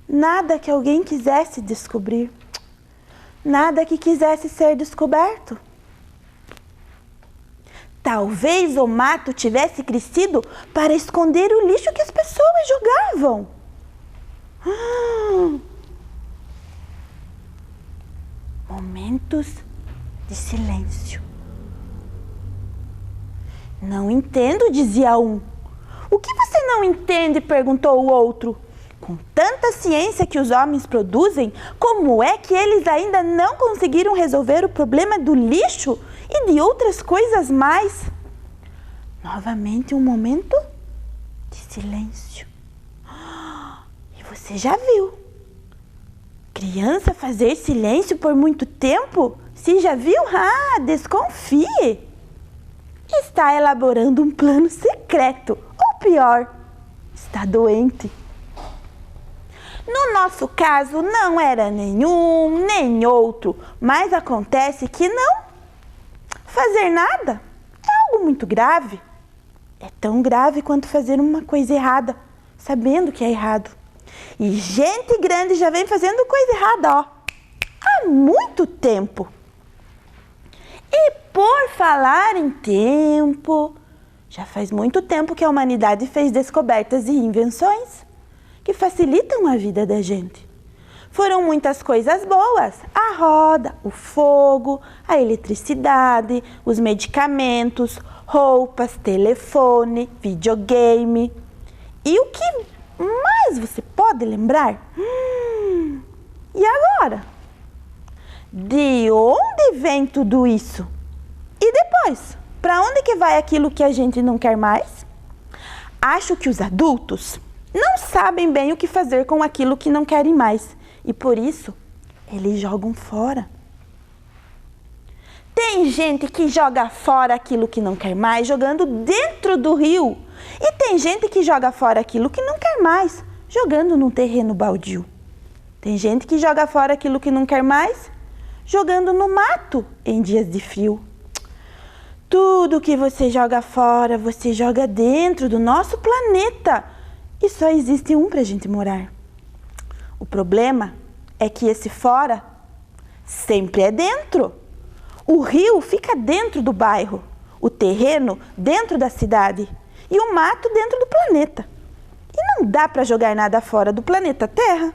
nada que alguém quisesse descobrir. nada que quisesse ser descoberto. Talvez o mato tivesse crescido para esconder o lixo que as pessoas jogavam. Momentos de silêncio. Não entendo, dizia um. O que você não entende? Perguntou o outro. Com tanta ciência que os homens produzem, como é que eles ainda não conseguiram resolver o problema do lixo e de outras coisas mais? Novamente um momento de silêncio. E você já viu? Criança fazer silêncio por muito tempo? Se já viu? Desconfie! Está elaborando um plano secreto. Ou pior, está doente. No nosso caso, não era nenhum, nem outro, mas acontece que não fazer nada é algo muito grave. É tão grave quanto fazer uma coisa errada, sabendo que é errado. E gente grande já vem fazendo coisa errada, há muito tempo. E por falar em tempo, já faz muito tempo que a humanidade fez descobertas e invenções que facilitam a vida da gente. Foram muitas coisas boas: a roda, o fogo, a eletricidade, os medicamentos, roupas, telefone, videogame. E o que mais você pode lembrar? E agora? De onde vem tudo isso? E depois? Para onde que vai aquilo que a gente não quer mais? Acho que os adultos não sabem bem o que fazer com aquilo que não querem mais. E por isso, eles jogam fora. Tem gente que joga fora aquilo que não quer mais, jogando dentro do rio. E tem gente que joga fora aquilo que não quer mais, jogando num terreno baldio. Tem gente que joga fora aquilo que não quer mais, jogando no mato em dias de frio. Tudo que você joga fora, você joga dentro do nosso planeta. E só existe um para a gente morar. O problema é que esse fora sempre é dentro. O rio fica dentro do bairro, o terreno dentro da cidade e o mato dentro do planeta. E não dá para jogar nada fora do planeta Terra.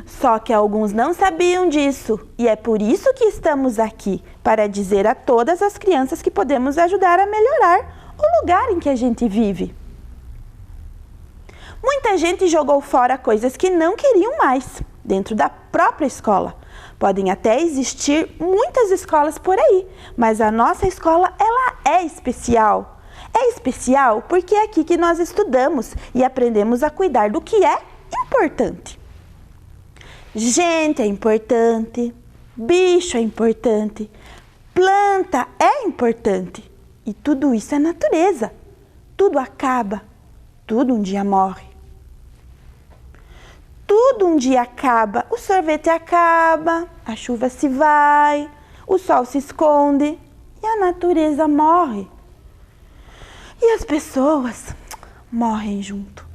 Só que alguns não sabiam disso e é por isso que estamos aqui, para dizer a todas as crianças que podemos ajudar a melhorar o lugar em que a gente vive. Muita gente jogou fora coisas que não queriam mais, dentro da própria escola. Podem até existir muitas escolas por aí, mas a nossa escola, ela é especial. É especial porque é aqui que nós estudamos e aprendemos a cuidar do que é importante. Gente é importante, bicho é importante, planta é importante. E tudo isso é natureza. Tudo acaba, tudo um dia morre. Tudo um dia acaba, o sorvete acaba, a chuva se vai, o sol se esconde e a natureza morre. E as pessoas morrem junto.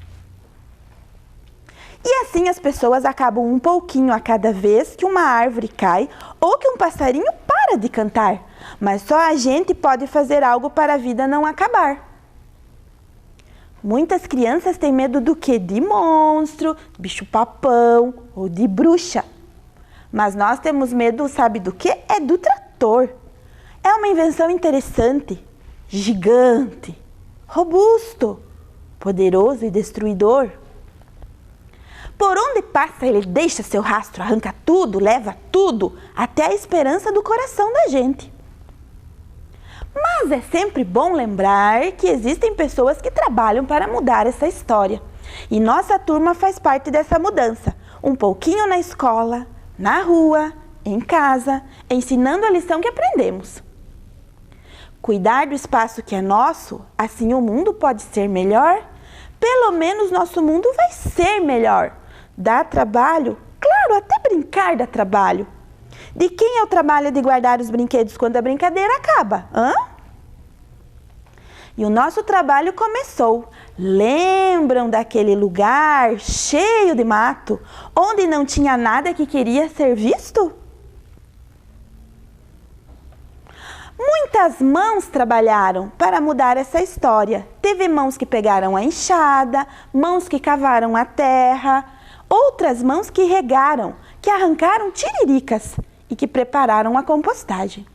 E assim as pessoas acabam um pouquinho a cada vez que uma árvore cai ou que um passarinho para de cantar. Mas só a gente pode fazer algo para a vida não acabar. Muitas crianças têm medo do quê? De monstro, bicho-papão ou de bruxa. Mas nós temos medo, sabe do quê? É do trator. É uma invenção interessante, gigante, robusto, poderoso e destruidor. Por onde passa, ele deixa seu rastro, arranca tudo, leva tudo, até a esperança do coração da gente. Mas é sempre bom lembrar que existem pessoas que trabalham para mudar essa história. E nossa turma faz parte dessa mudança. Um pouquinho na escola, na rua, em casa, ensinando a lição que aprendemos. Cuidar do espaço que é nosso, assim o mundo pode ser melhor. Pelo menos nosso mundo vai ser melhor. Dá trabalho? Claro, até brincar dá trabalho. De quem é o trabalho de guardar os brinquedos quando a brincadeira acaba? E o nosso trabalho começou. Lembram daquele lugar cheio de mato, onde não tinha nada que queria ser visto? Muitas mãos trabalharam para mudar essa história. Teve mãos que pegaram a enxada, mãos que cavaram a terra, outras mãos que regaram, que arrancaram tiriricas e que prepararam a compostagem.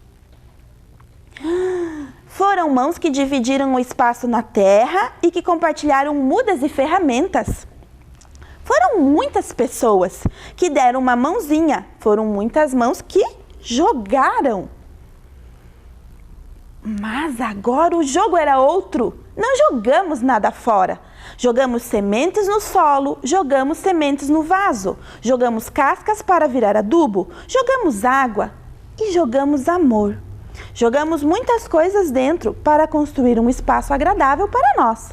Foram mãos que dividiram o espaço na terra e que compartilharam mudas e ferramentas. Foram muitas pessoas que deram uma mãozinha, foram muitas mãos que jogaram. Mas agora o jogo era outro. Não jogamos nada fora. Jogamos sementes no solo, jogamos sementes no vaso, jogamos cascas para virar adubo, jogamos água e jogamos amor. Jogamos muitas coisas dentro para construir um espaço agradável para nós.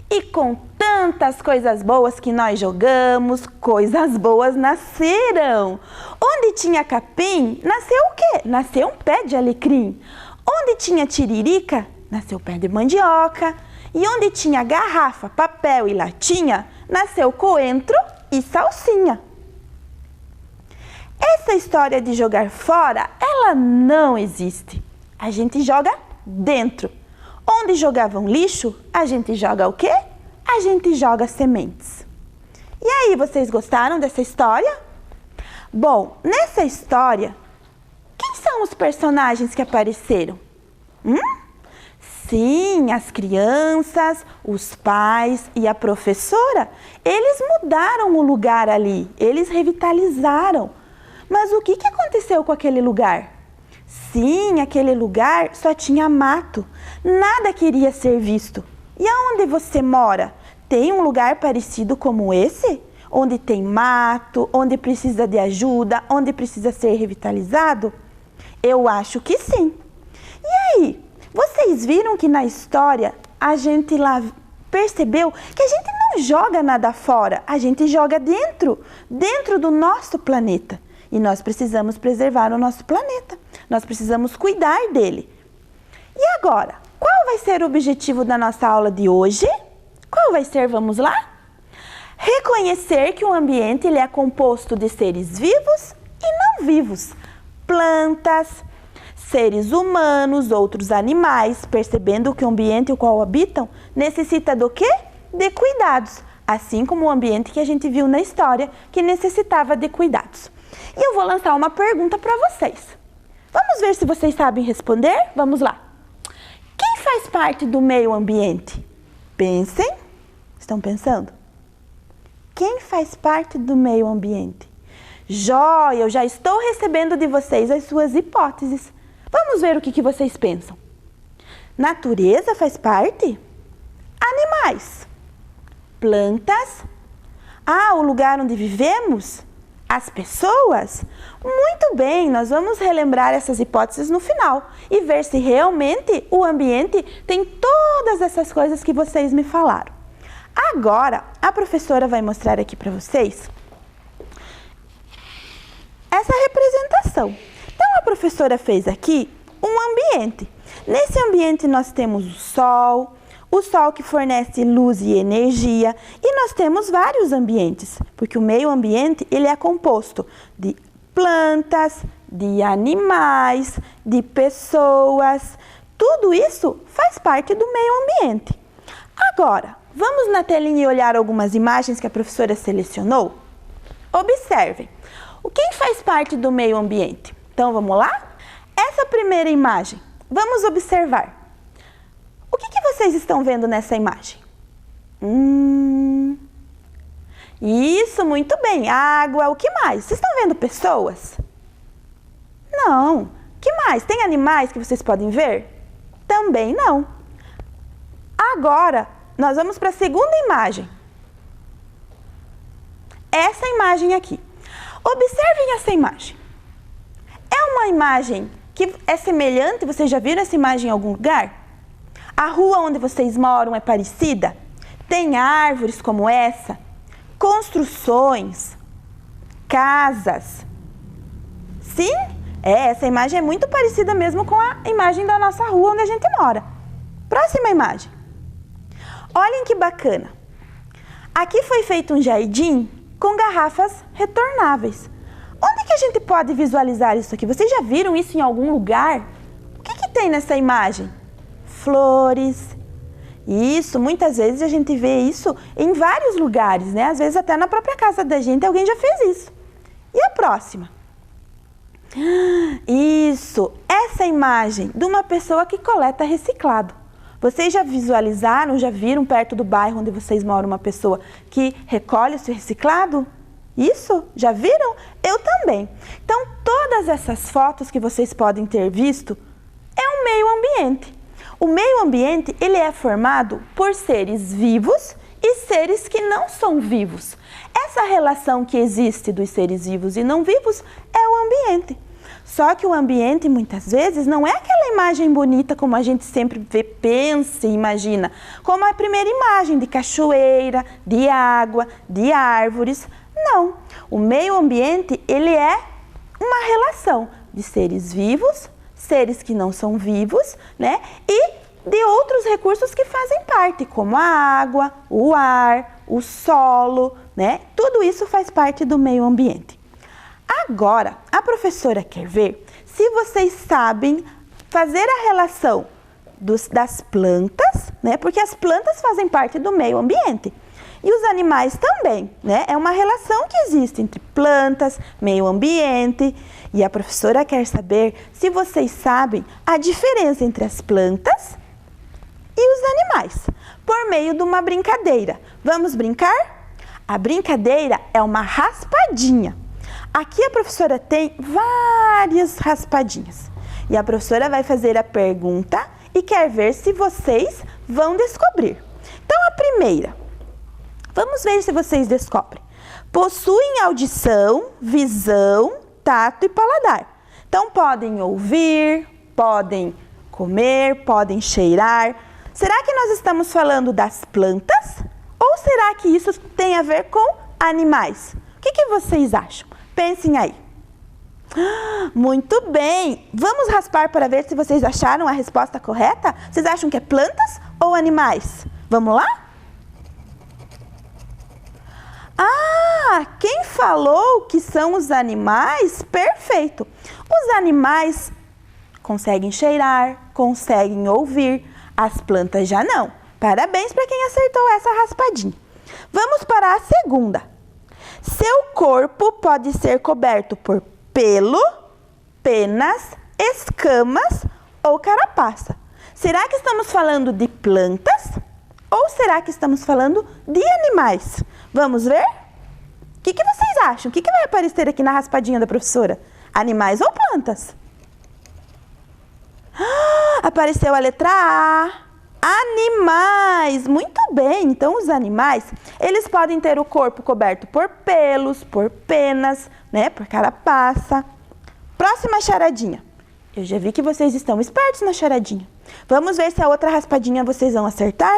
E com tantas coisas boas que nós jogamos, coisas boas nasceram. Onde tinha capim, nasceu o quê? Nasceu um pé de alecrim. Onde tinha tiririca, nasceu pé de mandioca. E onde tinha garrafa, papel e latinha, nasceu coentro e salsinha. Essa história de jogar fora, ela não existe. A gente joga dentro. Onde jogavam lixo, a gente joga o quê? A gente joga sementes. E aí, vocês gostaram dessa história? Bom, nessa história, quem são os personagens que apareceram? Sim, as crianças, os pais e a professora, eles mudaram o lugar ali, eles revitalizaram. Mas o que aconteceu com aquele lugar? Sim, aquele lugar só tinha mato, nada queria ser visto. E aonde você mora? Tem um lugar parecido como esse? Onde tem mato, onde precisa de ajuda, onde precisa ser revitalizado? Eu acho que sim. E aí, vocês viram que na história a gente lá percebeu que a gente não joga nada fora, a gente joga dentro do nosso planeta. E nós precisamos preservar o nosso planeta, nós precisamos cuidar dele. E agora, qual vai ser o objetivo da nossa aula de hoje? Qual vai ser? Vamos lá? Reconhecer que o ambiente ele é composto de seres vivos e não vivos, plantas, seres humanos, outros animais, percebendo que o ambiente o qual habitam necessita do quê? De cuidados, assim como o ambiente que a gente viu na história que necessitava de cuidados. E eu vou lançar uma pergunta para vocês. Vamos ver se vocês sabem responder? Vamos lá. Quem faz parte do meio ambiente? Pensem. Estão pensando? Quem faz parte do meio ambiente? Joia, eu já estou recebendo de vocês as suas hipóteses. Vamos ver o que vocês pensam. Natureza faz parte? Animais? Plantas? O lugar onde vivemos? As pessoas? Muito bem, nós vamos relembrar essas hipóteses no final e ver se realmente o ambiente tem todas essas coisas que vocês me falaram. Agora, a professora vai mostrar aqui para vocês essa representação. Então, a professora fez aqui um ambiente. Nesse ambiente nós temos o sol que fornece luz e energia, e nós temos vários ambientes, porque o meio ambiente ele é composto de plantas, de animais, de pessoas. Tudo isso faz parte do meio ambiente. Agora, vamos na telinha e olhar algumas imagens que a professora selecionou? Observem. Quem faz parte do meio ambiente? Então, vamos lá? Essa primeira imagem, vamos observar. O que vocês estão vendo nessa imagem? Isso, muito bem. Água, o que mais? Vocês estão vendo pessoas? Não. O que mais? Tem animais que vocês podem ver? Também não. Agora, nós vamos para a segunda imagem. Essa imagem aqui. Observem essa imagem. É uma imagem que é semelhante, vocês já viram essa imagem em algum lugar? A rua onde vocês moram é parecida? Tem árvores como essa? Construções? Casas? Sim? Essa imagem é muito parecida mesmo com a imagem da nossa rua onde a gente mora. Próxima imagem. Olhem que bacana. Aqui foi feito um jardim com garrafas retornáveis. Onde que a gente pode visualizar isso aqui? Vocês já viram isso em algum lugar? O que que tem nessa imagem? Flores. Isso, muitas vezes a gente vê isso em vários lugares, né? Às vezes até na própria casa da gente alguém já fez isso. E a próxima? Isso, essa imagem de uma pessoa que coleta reciclado. Vocês já visualizaram, já viram perto do bairro onde vocês moram uma pessoa que recolhe o seu reciclado? Isso? Já viram? Eu também. Então, todas essas fotos que vocês podem ter visto é um meio ambiente. O meio ambiente, ele é formado por seres vivos e seres que não são vivos. Essa relação que existe dos seres vivos e não vivos é o ambiente. Só que o ambiente, muitas vezes, não é aquela imagem bonita como a gente sempre vê, pensa e imagina. Como a primeira imagem de cachoeira, de água, de árvores. Não. O meio ambiente, ele é uma relação de seres vivos, seres que não são vivos, né? E de outros recursos que fazem parte, como a água, o ar, o solo, né? Tudo isso faz parte do meio ambiente. Agora, a professora quer ver se vocês sabem fazer a relação das plantas, né? Porque as plantas fazem parte do meio ambiente. E os animais também, né? É uma relação que existe entre plantas, meio ambiente. E a professora quer saber se vocês sabem a diferença entre as plantas e os animais, por meio de uma brincadeira. Vamos brincar? A brincadeira é uma raspadinha. Aqui a professora tem várias raspadinhas. E a professora vai fazer a pergunta e quer ver se vocês vão descobrir. Então, a primeira. Vamos ver se vocês descobrem. Possuem audição, visão, tato e paladar. Então, podem ouvir, podem comer, podem cheirar. Será que nós estamos falando das plantas? Ou será que isso tem a ver com animais? O que vocês acham? Pensem aí. Muito bem! Vamos raspar para ver se vocês acharam a resposta correta? Vocês acham que é plantas ou animais? Vamos lá? Ah, quem falou que são os animais? Perfeito! Os animais conseguem cheirar, conseguem ouvir, as plantas já não. Parabéns para quem acertou essa raspadinha. Vamos para a segunda. Seu corpo pode ser coberto por pelo, penas, escamas ou carapaça. Será que estamos falando de plantas ou será que estamos falando de animais? Vamos ver? O que vocês acham? O que vai aparecer aqui na raspadinha da professora? Animais ou plantas? Apareceu a letra A. Animais! Muito bem! Então, os animais, eles podem ter o corpo coberto por pelos, por penas, né? Por carapaça. Próxima charadinha. Eu já vi que vocês estão espertos na charadinha. Vamos ver se a outra raspadinha vocês vão acertar?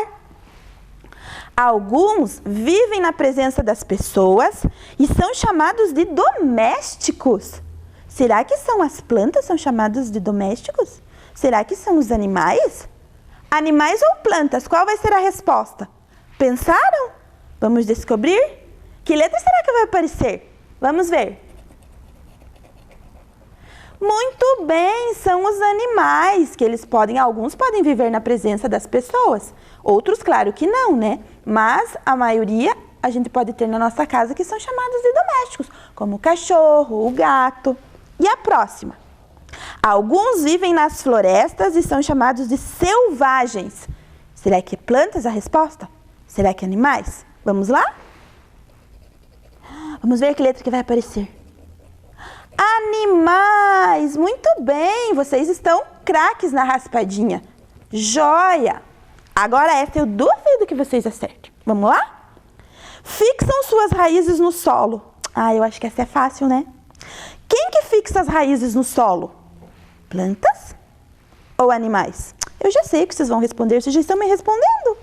Alguns vivem na presença das pessoas e são chamados de domésticos. Será que são as plantas são chamadas de domésticos? Será que são os animais? Animais ou plantas? Qual vai ser a resposta? Pensaram? Vamos descobrir? Que letra será que vai aparecer? Vamos ver. Muito bem, são os animais, que alguns podem viver na presença das pessoas. Outros, claro que não, né? Mas a maioria a gente pode ter na nossa casa que são chamados de domésticos, como o cachorro, o gato. E a próxima? Alguns vivem nas florestas e são chamados de selvagens. Será que é plantas a resposta? Será que é animais? Vamos lá? Vamos ver que letra que vai aparecer. Animais! Muito bem! Vocês estão craques na raspadinha. Joia! Agora essa eu duvido que vocês acertem. Vamos lá? Fixam suas raízes no solo. Eu acho que essa é fácil, né? Quem que fixa as raízes no solo? Plantas ou animais? Eu já sei o que vocês vão responder, vocês já estão me respondendo.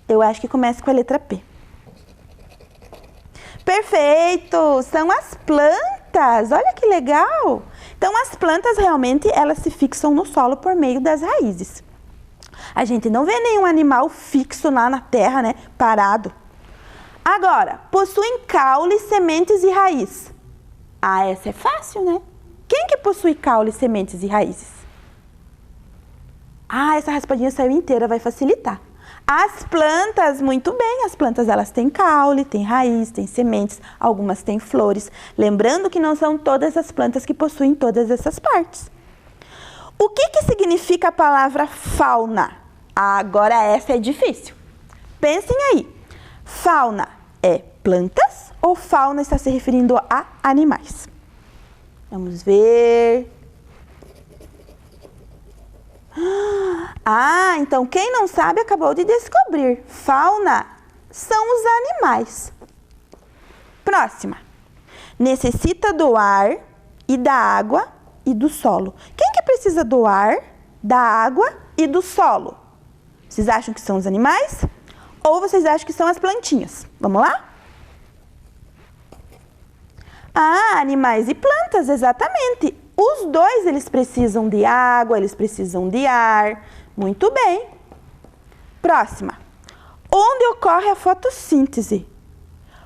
Eu acho que começa com a letra P. Perfeito! São as plantas! Olha que legal! Então, as plantas realmente, elas se fixam no solo por meio das raízes. A gente não vê nenhum animal fixo lá na terra, né? Parado. Agora, possuem caule, sementes e raiz. Ah, essa é fácil, né? Quem que possui caule, sementes e raízes? Ah, essa raspadinha saiu inteira, vai facilitar. As plantas, muito bem, as plantas elas têm caule, têm raiz, têm sementes, algumas têm flores. Lembrando que não são todas as plantas que possuem todas essas partes. O que significa a palavra fauna? Agora essa é difícil. Pensem aí. Fauna é plantas ou fauna está se referindo a animais? Vamos ver. Ah, então quem não sabe acabou de descobrir. Fauna são os animais. Próxima. Necessita do ar e da água e do solo. Quem que precisa do ar, da água e do solo? Vocês acham que são os animais? Ou vocês acham que são as plantinhas? Vamos lá? Ah, animais e plantas, exatamente. Os dois, eles precisam de água, eles precisam de ar. Muito bem. Próxima. Onde ocorre a fotossíntese?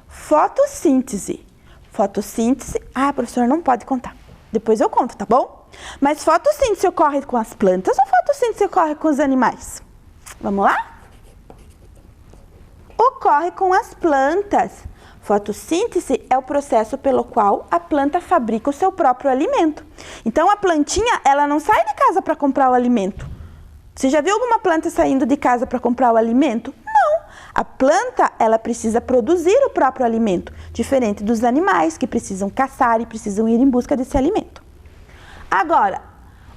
Fotossíntese. Fotossíntese. Ah, professor, não pode contar. Depois eu conto, tá bom? Mas fotossíntese ocorre com as plantas ou fotossíntese ocorre com os animais? Vamos lá? Ocorre com as plantas. Fotossíntese é o processo pelo qual a planta fabrica o seu próprio alimento. Então, a plantinha, ela não sai de casa para comprar o alimento. Você já viu alguma planta saindo de casa para comprar o alimento? Não. A planta, ela precisa produzir o próprio alimento, diferente dos animais que precisam caçar e precisam ir em busca desse alimento. Agora,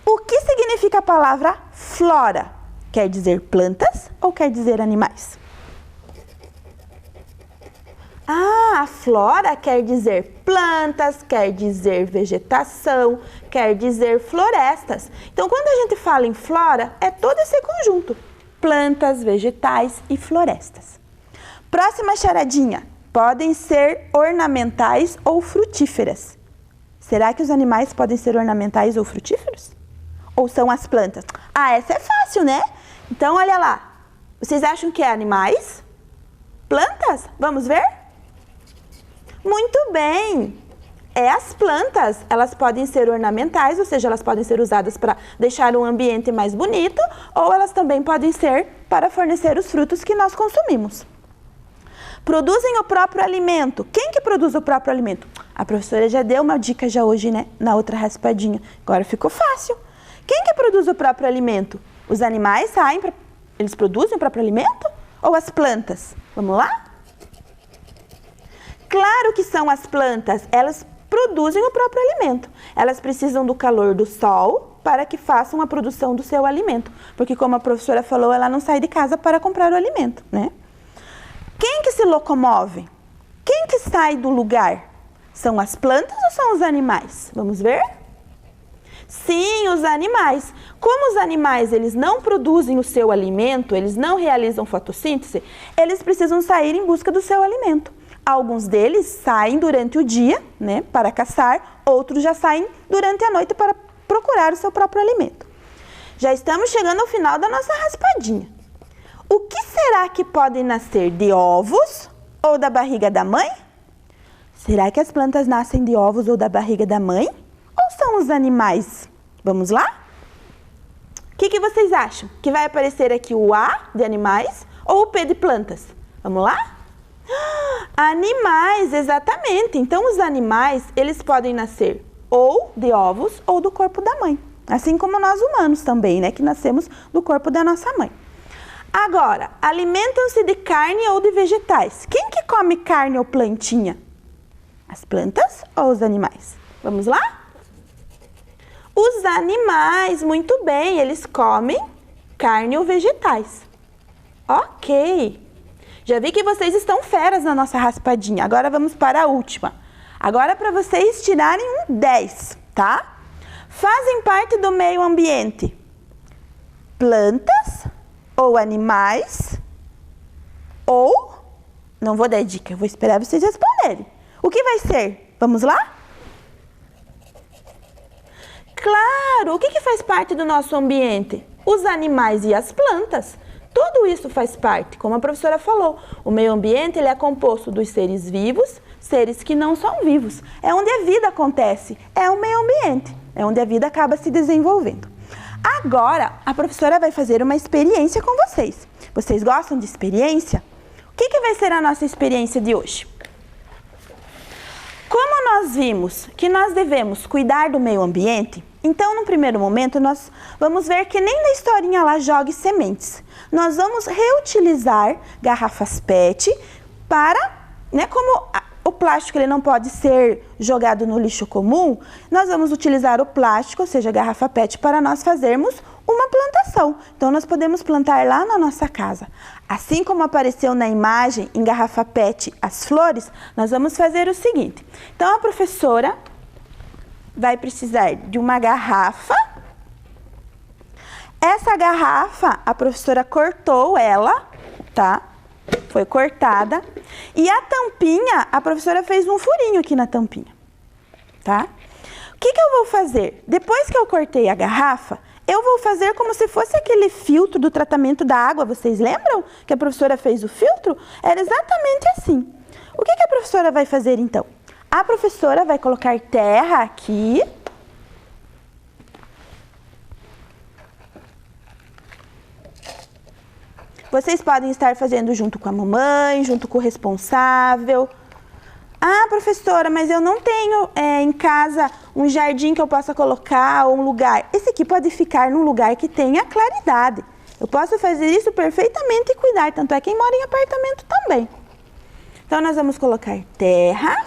o que significa a palavra flora? Quer dizer plantas ou quer dizer animais? Ah, a flora quer dizer plantas, quer dizer vegetação, quer dizer florestas. Então, quando a gente fala em flora, é todo esse conjunto. Plantas, vegetais e florestas. Próxima charadinha. Podem ser ornamentais ou frutíferas. Será que os animais podem ser ornamentais ou frutíferos? Ou são as plantas? Ah, essa é fácil, né? Então, olha lá. Vocês acham que é animais? Plantas? Vamos ver? Muito bem! É as plantas. Elas podem ser ornamentais, ou seja, elas podem ser usadas para deixar um ambiente mais bonito, ou elas também podem ser para fornecer os frutos que nós consumimos. Produzem o próprio alimento. Quem que produz o próprio alimento? A professora já deu uma dica já hoje, né? Na outra raspadinha. Agora ficou fácil. Quem que produz o próprio alimento? Os animais saem para... Eles produzem o próprio alimento? Ou as plantas? Vamos lá? Claro que são as plantas. Elas produzem o próprio alimento. Elas precisam do calor do sol para que façam a produção do seu alimento. Porque, como a professora falou, ela não sai de casa para comprar o alimento, né? Quem que se locomove? Quem que sai do lugar? São as plantas ou são os animais? Vamos ver? Sim, os animais. Como os animais eles não produzem o seu alimento, eles não realizam fotossíntese, eles precisam sair em busca do seu alimento. Alguns deles saem durante o dia, né, para caçar, outros já saem durante a noite para procurar o seu próprio alimento. Já estamos chegando ao final da nossa raspadinha. O que será que pode nascer de ovos ou da barriga da mãe? Será que as plantas nascem de ovos ou da barriga da mãe? Ou são os animais? Vamos lá? O que vocês acham? Que vai aparecer aqui o A de animais ou o P de plantas? Vamos lá? Animais, exatamente. Então, os animais, eles podem nascer ou de ovos ou do corpo da mãe. Assim como nós humanos também, né? Que nascemos do corpo da nossa mãe. Agora, alimentam-se de carne ou de vegetais. Quem que come carne ou plantinha? As plantas ou os animais? Vamos lá? Os animais, muito bem, eles comem carne ou vegetais. Ok. Já vi que vocês estão feras na nossa raspadinha. Agora vamos para a última. Agora para vocês tirarem um 10, tá? Fazem parte do meio ambiente plantas ou animais ou... Não vou dar dica, eu vou esperar vocês responderem. O que vai ser? Vamos lá? Claro! O que faz parte do nosso ambiente? os animais e as plantas. Tudo isso faz parte, como a professora falou. O meio ambiente ele é composto dos seres vivos, seres que não são vivos. É onde a vida acontece, é o meio ambiente, é onde a vida acaba se desenvolvendo. Agora, a professora vai fazer uma experiência com vocês. Vocês gostam de experiência? O que vai ser a nossa experiência de hoje? Como nós vimos que nós devemos cuidar do meio ambiente, então, no primeiro momento, nós vamos ver que nem na historinha lá jogue sementes. Nós vamos reutilizar garrafas PET para, como o plástico ele não pode ser jogado no lixo comum, nós vamos utilizar o plástico, ou seja, a garrafa PET, para nós fazermos uma plantação. Então, nós podemos plantar lá na nossa casa. Assim como apareceu na imagem, em garrafa PET, as flores, nós vamos fazer o seguinte. Então, a professora vai precisar de uma garrafa. Essa garrafa, a professora cortou ela, tá? Foi cortada. E a tampinha, a professora fez um furinho aqui na tampinha, tá? O que eu vou fazer? Depois que eu cortei a garrafa, eu vou fazer como se fosse aquele filtro do tratamento da água. Vocês lembram que a professora fez o filtro? Era exatamente assim. O que a professora vai fazer então? A professora vai colocar terra aqui. Vocês podem estar fazendo junto com a mamãe, junto com o responsável. Ah, professora, mas eu não tenho em casa um jardim que eu possa colocar ou um lugar. Esse aqui pode ficar num lugar que tenha claridade. Eu posso fazer isso perfeitamente e cuidar, tanto é quem mora em apartamento também. Então, nós vamos colocar terra.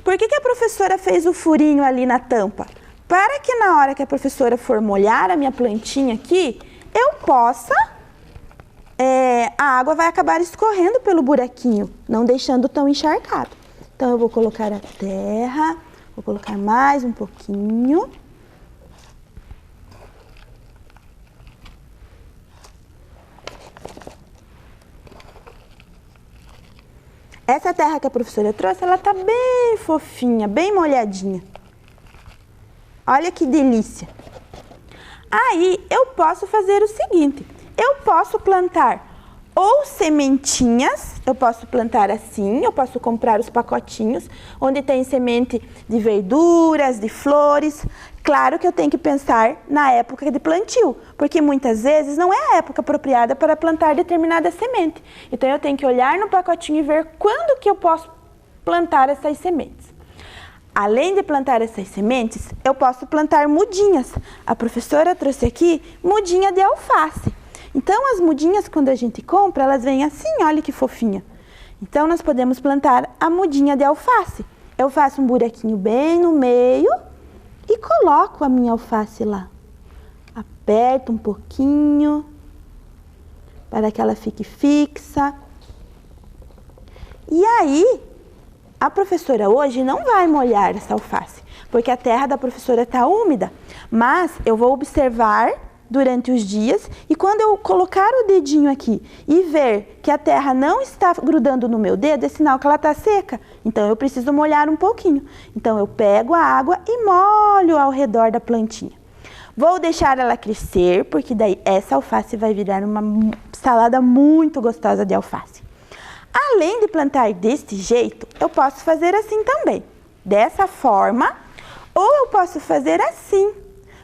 Por que a professora fez o furinho ali na tampa? Para que na hora que a professora for molhar a minha plantinha aqui, eu possa... a água vai acabar escorrendo pelo buraquinho, não deixando tão encharcado. Então, eu vou colocar a terra, vou colocar mais um pouquinho. Essa terra que a professora trouxe, ela tá bem fofinha, bem molhadinha. Olha que delícia. Aí, eu posso fazer o seguinte, eu posso plantar ou sementinhas, eu posso plantar assim, eu posso comprar os pacotinhos, onde tem semente de verduras, de flores. Claro que eu tenho que pensar na época de plantio, porque muitas vezes não é a época apropriada para plantar determinada semente. Então, eu tenho que olhar no pacotinho e ver quando que eu posso plantar essas sementes. Além de plantar essas sementes, eu posso plantar mudinhas. A professora trouxe aqui mudinha de alface. Então, as mudinhas, quando a gente compra, elas vêm assim, olha que fofinha. Então, nós podemos plantar a mudinha de alface. Eu faço um buraquinho bem no meio e coloco a minha alface lá. Aperto um pouquinho para que ela fique fixa. E aí, a professora hoje não vai molhar essa alface, porque a terra da professora está úmida. Mas eu vou observar durante os dias e quando eu colocar o dedinho aqui e ver que a terra não está grudando no meu dedo, é sinal que ela está seca. Então, eu preciso molhar um pouquinho. Então, eu pego a água e molho ao redor da plantinha. Vou deixar ela crescer, porque daí essa alface vai virar uma salada muito gostosa de alface. Além de plantar deste jeito, eu posso fazer assim também. Dessa forma, ou eu posso fazer assim.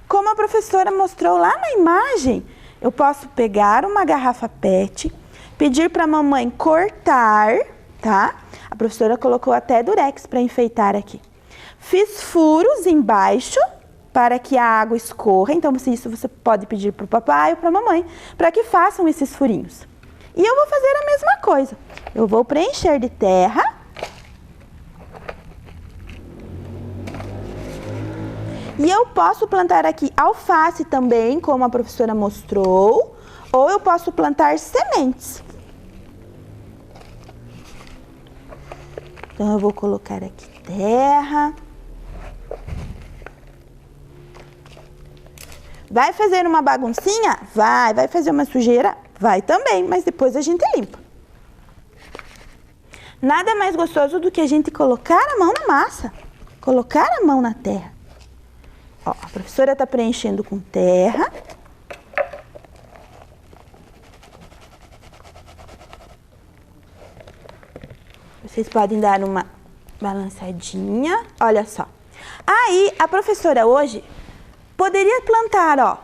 Como a professora mostrou lá na imagem, eu posso pegar uma garrafa PET, pedir para a mamãe cortar, tá? A professora colocou até durex para enfeitar aqui. Fiz furos embaixo para que a água escorra, então isso você pode pedir para o papai ou para a mamãe, para que façam esses furinhos. E eu vou fazer a mesma coisa. Eu vou preencher de terra. E eu posso plantar aqui alface também, como a professora mostrou, ou eu posso plantar sementes. Então, eu vou colocar aqui terra. Vai fazer uma baguncinha? Vai. Vai fazer uma sujeira? Vai também, mas depois a gente limpa. Nada mais gostoso do que a gente colocar a mão na massa, colocar a mão na terra. Ó, a professora está preenchendo com terra. Vocês podem dar uma balançadinha. Olha só. Aí, a professora hoje poderia plantar, ó,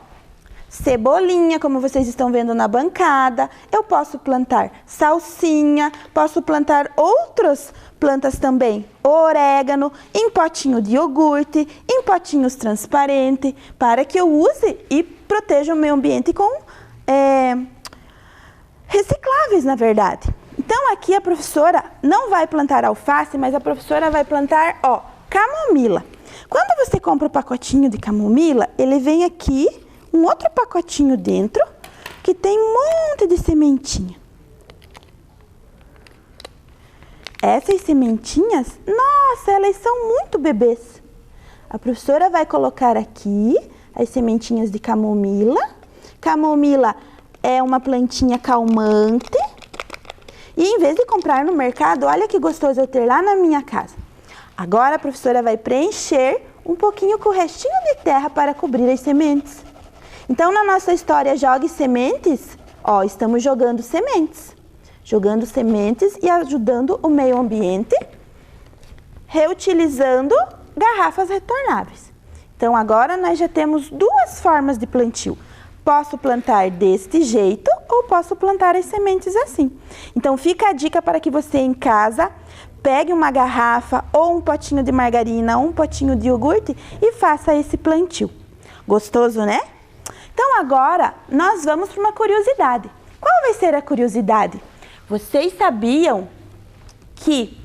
cebolinha, como vocês estão vendo na bancada. Eu posso plantar salsinha, posso plantar outras plantas também, orégano, em potinho de iogurte, em potinhos transparentes, para que eu use e proteja o meio ambiente com recicláveis, na verdade. Então, aqui a professora não vai plantar alface, mas a professora vai plantar, ó, camomila. Quando você compra o pacotinho de camomila, ele vem aqui um outro pacotinho dentro, que tem um monte de sementinha. Essas sementinhas, nossa, elas são muito bebês. A professora vai colocar aqui as sementinhas de camomila. Camomila é uma plantinha calmante. E em vez de comprar no mercado, olha que gostoso eu ter lá na minha casa. Agora a professora vai preencher um pouquinho com o restinho de terra para cobrir as sementes. Então, na nossa história Jogue Sementes, ó, estamos jogando sementes. Jogando sementes e ajudando o meio ambiente, reutilizando garrafas retornáveis. Então, agora nós já temos duas formas de plantio. Posso plantar deste jeito ou posso plantar as sementes assim. Então, fica a dica para que você em casa pegue uma garrafa ou um potinho de margarina ou um potinho de iogurte e faça esse plantio. Gostoso, né? Então, agora nós vamos para uma curiosidade. Qual vai ser a curiosidade? Vocês sabiam que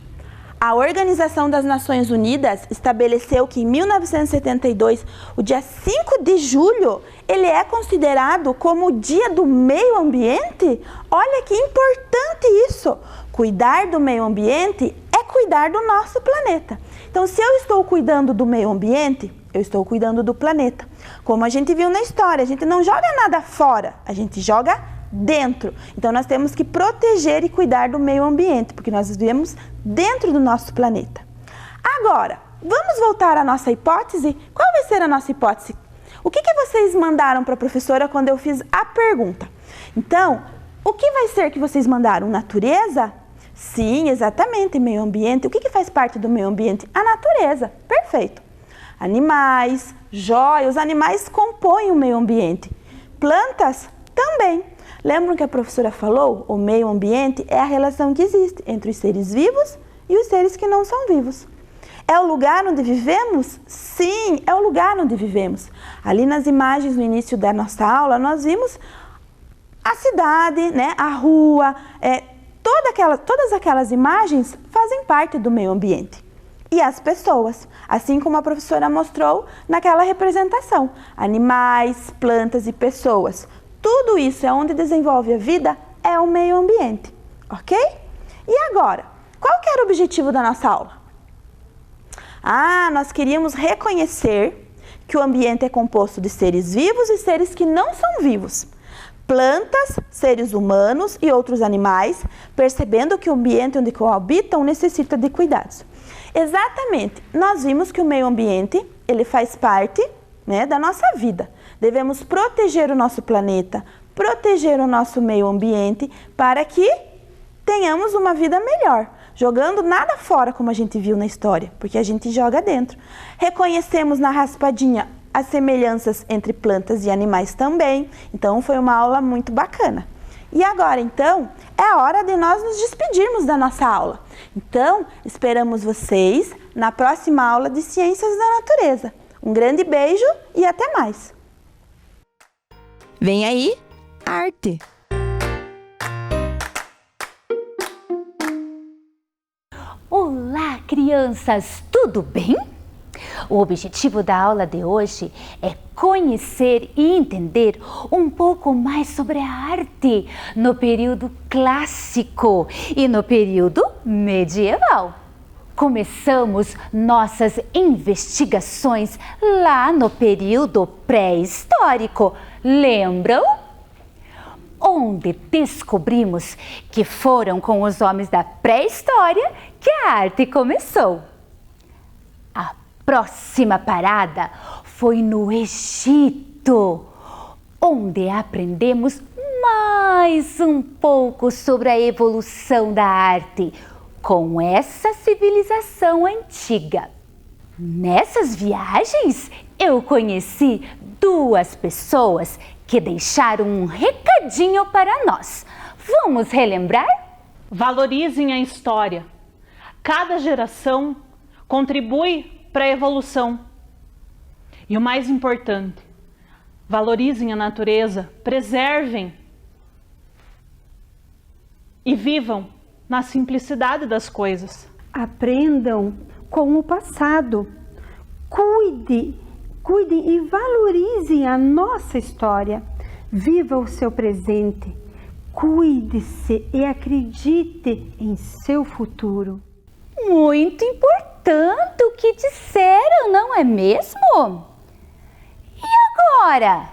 a Organização das Nações Unidas estabeleceu que em 1972, o dia 5 de julho, ele é considerado como o Dia do Meio Ambiente? Olha que importante isso! Cuidar do meio ambiente é cuidar do nosso planeta. Então, se eu estou cuidando do meio ambiente, eu estou cuidando do planeta. Como a gente viu na história, a gente não joga nada fora, a gente joga dentro. Então, nós temos que proteger e cuidar do meio ambiente, porque nós vivemos dentro do nosso planeta. Agora, vamos voltar à nossa hipótese? Qual vai ser a nossa hipótese? O que vocês mandaram para a professora quando eu fiz a pergunta? Então, o que vai ser que vocês mandaram? Natureza? Sim, exatamente, meio ambiente. O que faz parte do meio ambiente? A natureza. Perfeito. Animais, joias, os animais compõem o meio ambiente. Plantas também. Lembram que a professora falou? O meio ambiente é a relação que existe entre os seres vivos e os seres que não são vivos. É o lugar onde vivemos? Sim, é o lugar onde vivemos. Ali nas imagens no início da nossa aula, nós vimos a cidade, né, a rua, todas aquelas imagens fazem parte do meio ambiente. E as pessoas, assim como a professora mostrou naquela representação. Animais, plantas e pessoas. Tudo isso é onde desenvolve a vida, é o meio ambiente, ok? E agora, qual que era o objetivo da nossa aula? Nós queríamos reconhecer que o ambiente é composto de seres vivos e seres que não são vivos. Plantas, seres humanos e outros animais, percebendo que o ambiente onde coabitam necessita de cuidados. Exatamente, nós vimos que o meio ambiente, ele faz parte, né, da nossa vida. Devemos proteger o nosso planeta, proteger o nosso meio ambiente para que tenhamos uma vida melhor. Jogando nada fora, como a gente viu na história, porque a gente joga dentro. Reconhecemos na raspadinha as semelhanças entre plantas e animais também. Então, foi uma aula muito bacana. E agora, então, é a hora de nós nos despedirmos da nossa aula. Então, esperamos vocês na próxima aula de Ciências da Natureza. Um grande beijo e até mais! Vem aí, arte! Olá, crianças! Tudo bem? O objetivo da aula de hoje é conhecer e entender um pouco mais sobre a arte no período clássico e no período medieval. Começamos nossas investigações lá no período pré-histórico, lembram? Onde descobrimos que foram com os homens da pré-história que a arte começou. A próxima parada foi no Egito, onde aprendemos mais um pouco sobre a evolução da arte, com essa civilização antiga. Nessas viagens, eu conheci 2 pessoas que deixaram um recadinho para nós. Vamos relembrar? Valorizem a história. Cada geração contribui para a evolução. E o mais importante, valorizem a natureza, preservem e vivam na simplicidade das coisas. Aprendam com o passado. Cuidem e valorizem a nossa história. Viva o seu presente. Cuide-se e acredite em seu futuro. Muito importante o que disseram, não é mesmo? E agora?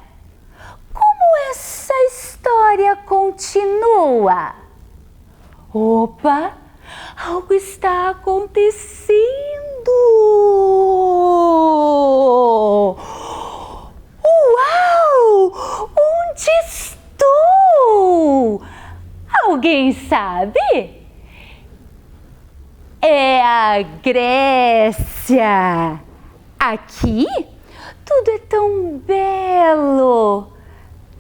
Como essa história continua? Opa! Algo está acontecendo! Uau! Onde estou? Alguém sabe? É a Grécia! Aqui tudo é tão belo!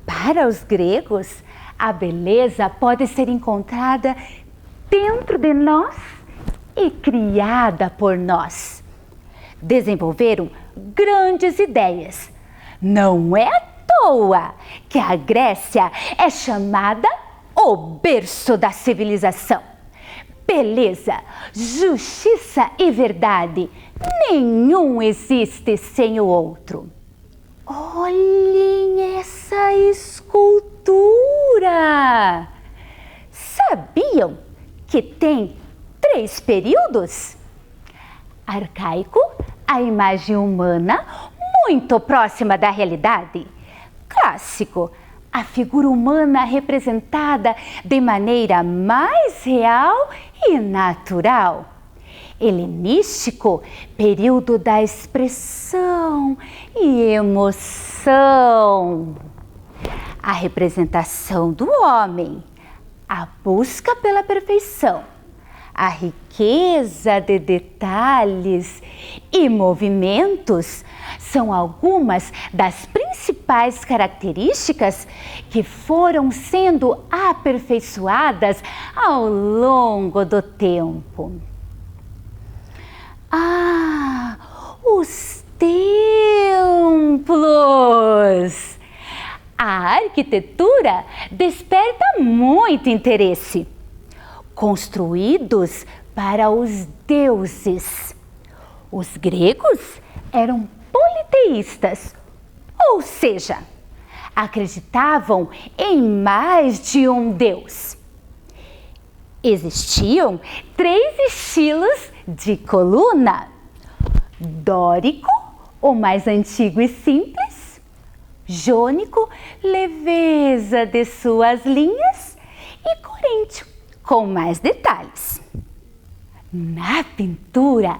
Para os gregos, a beleza pode ser encontrada dentro de nós e criada por nós. Desenvolveram grandes ideias. Não é à toa que a Grécia é chamada o berço da civilização. Beleza, justiça e verdade, nenhum existe sem o outro. Olhem essa escultura! Sabiam que tem 3 períodos? Arcaico, a imagem humana muito próxima da realidade. Clássico, a figura humana representada de maneira mais real e natural. Helenístico, período da expressão e emoção. A representação do homem, a busca pela perfeição, a riqueza de detalhes e movimentos são algumas das principais características que foram sendo aperfeiçoadas ao longo do tempo. Ah, os templos! A arquitetura desperta muito interesse. Construídos para os deuses. Os gregos eram politeístas, ou seja, acreditavam em mais de um deus. Existiam 3 estilos de coluna: dórico, o mais antigo e simples; jônico, leveza de suas linhas; e coríntio, com mais detalhes. Na pintura,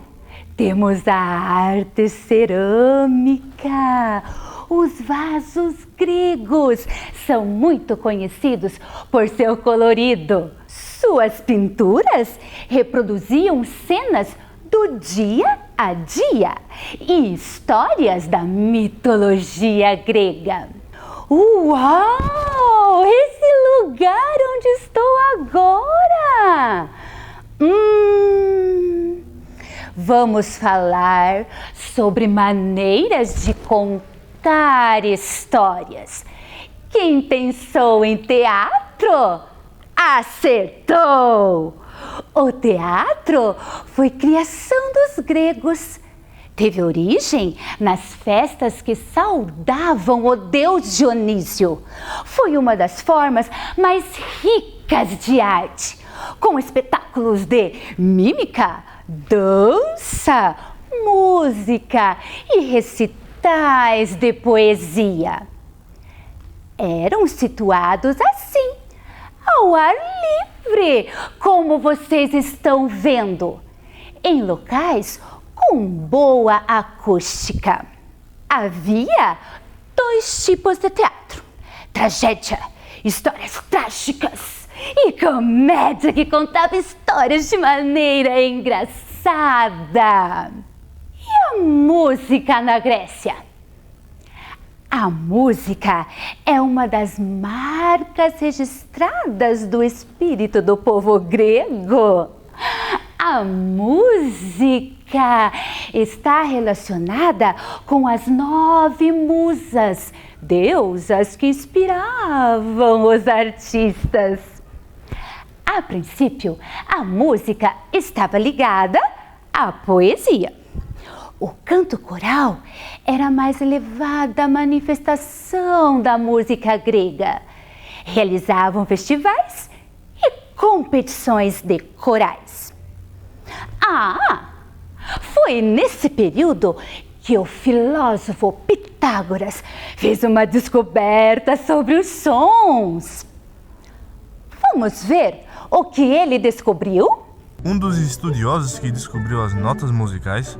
temos a arte cerâmica. Os vasos gregos são muito conhecidos por seu colorido. Suas pinturas reproduziam cenas do dia a dia e histórias da mitologia grega. Uau! Esse lugar onde estou agora! Vamos falar sobre maneiras de contar histórias. Quem pensou em teatro? Acertou! O teatro foi criação dos gregos. Teve origem nas festas que saudavam o deus Dionísio. Foi uma das formas mais ricas de arte, com espetáculos de mímica, dança, música e recitais de poesia. Eram situados assim, ao ar livre, como vocês estão vendo, em locais com boa acústica. Havia 2 tipos de teatro: tragédia, histórias trágicas, e comédia que contava histórias de maneira engraçada. E a música na Grécia? A música é uma das marcas registradas do espírito do povo grego. A música está relacionada com as 9 musas, deusas que inspiravam os artistas. A princípio, a música estava ligada à poesia. O canto coral era a mais elevada manifestação da música grega. Realizavam festivais e competições de corais. Foi nesse período que o filósofo Pitágoras fez uma descoberta sobre os sons. Vamos ver o que ele descobriu? Um dos estudiosos que descobriu as notas musicais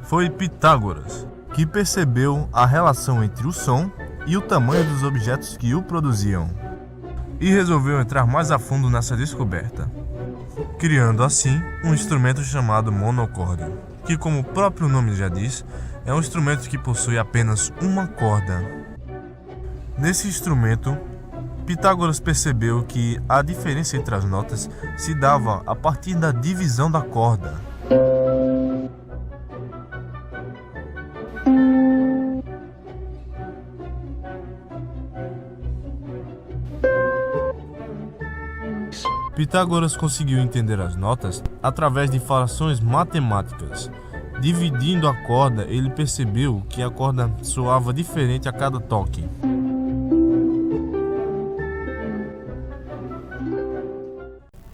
foi Pitágoras, que percebeu a relação entre o som e o tamanho dos objetos que o produziam, e resolveu entrar mais a fundo nessa descoberta, criando assim um instrumento chamado monocorde, que, como o próprio nome já diz, é um instrumento que possui apenas uma corda. Nesse instrumento, Pitágoras percebeu que a diferença entre as notas se dava a partir da divisão da corda. Pitágoras conseguiu entender as notas através de frações matemáticas. Dividindo a corda, ele percebeu que a corda soava diferente a cada toque.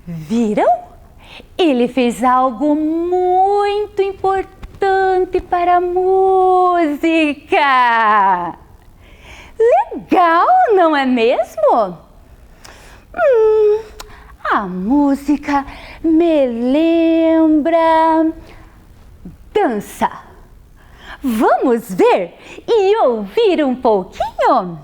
Viram? Ele fez algo muito importante para a música. Legal, não é mesmo? A música me lembra dança. Vamos ver e ouvir um pouquinho?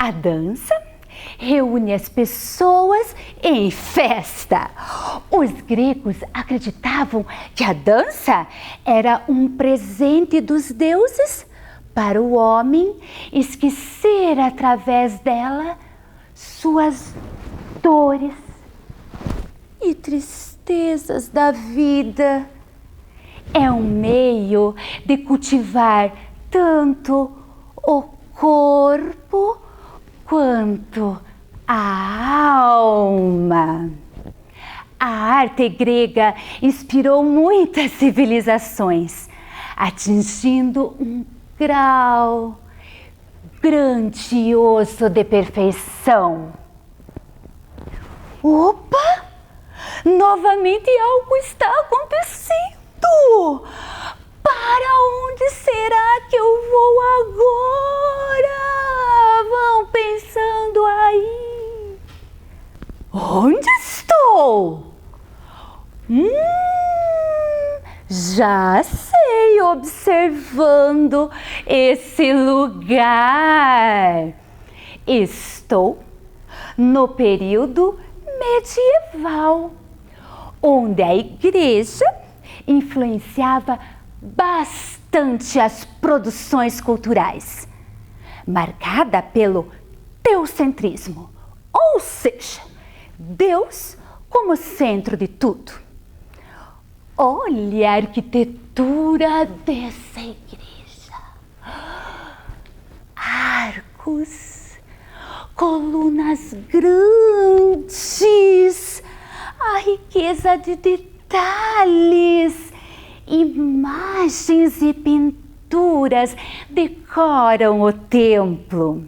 A dança reúne as pessoas em festa. Os gregos acreditavam que a dança era um presente dos deuses para o homem esquecer através dela suas dores e tristezas da vida. É um meio de cultivar tanto o corpo quanto a alma. A arte grega inspirou muitas civilizações, atingindo um grau grandioso de perfeição. Opa! Novamente algo está acontecendo! Para onde será que eu vou agora? Vão pensando aí. Onde estou? Já sei, observando esse lugar. Estou no período medieval, onde a igreja influenciava bastante as produções culturais, marcada pelo teocentrismo, ou seja, Deus como centro de tudo. Olha a arquitetura dessa igreja. Arcos, colunas grandes, a riqueza de detalhes, imagens e pinturas decoram o templo.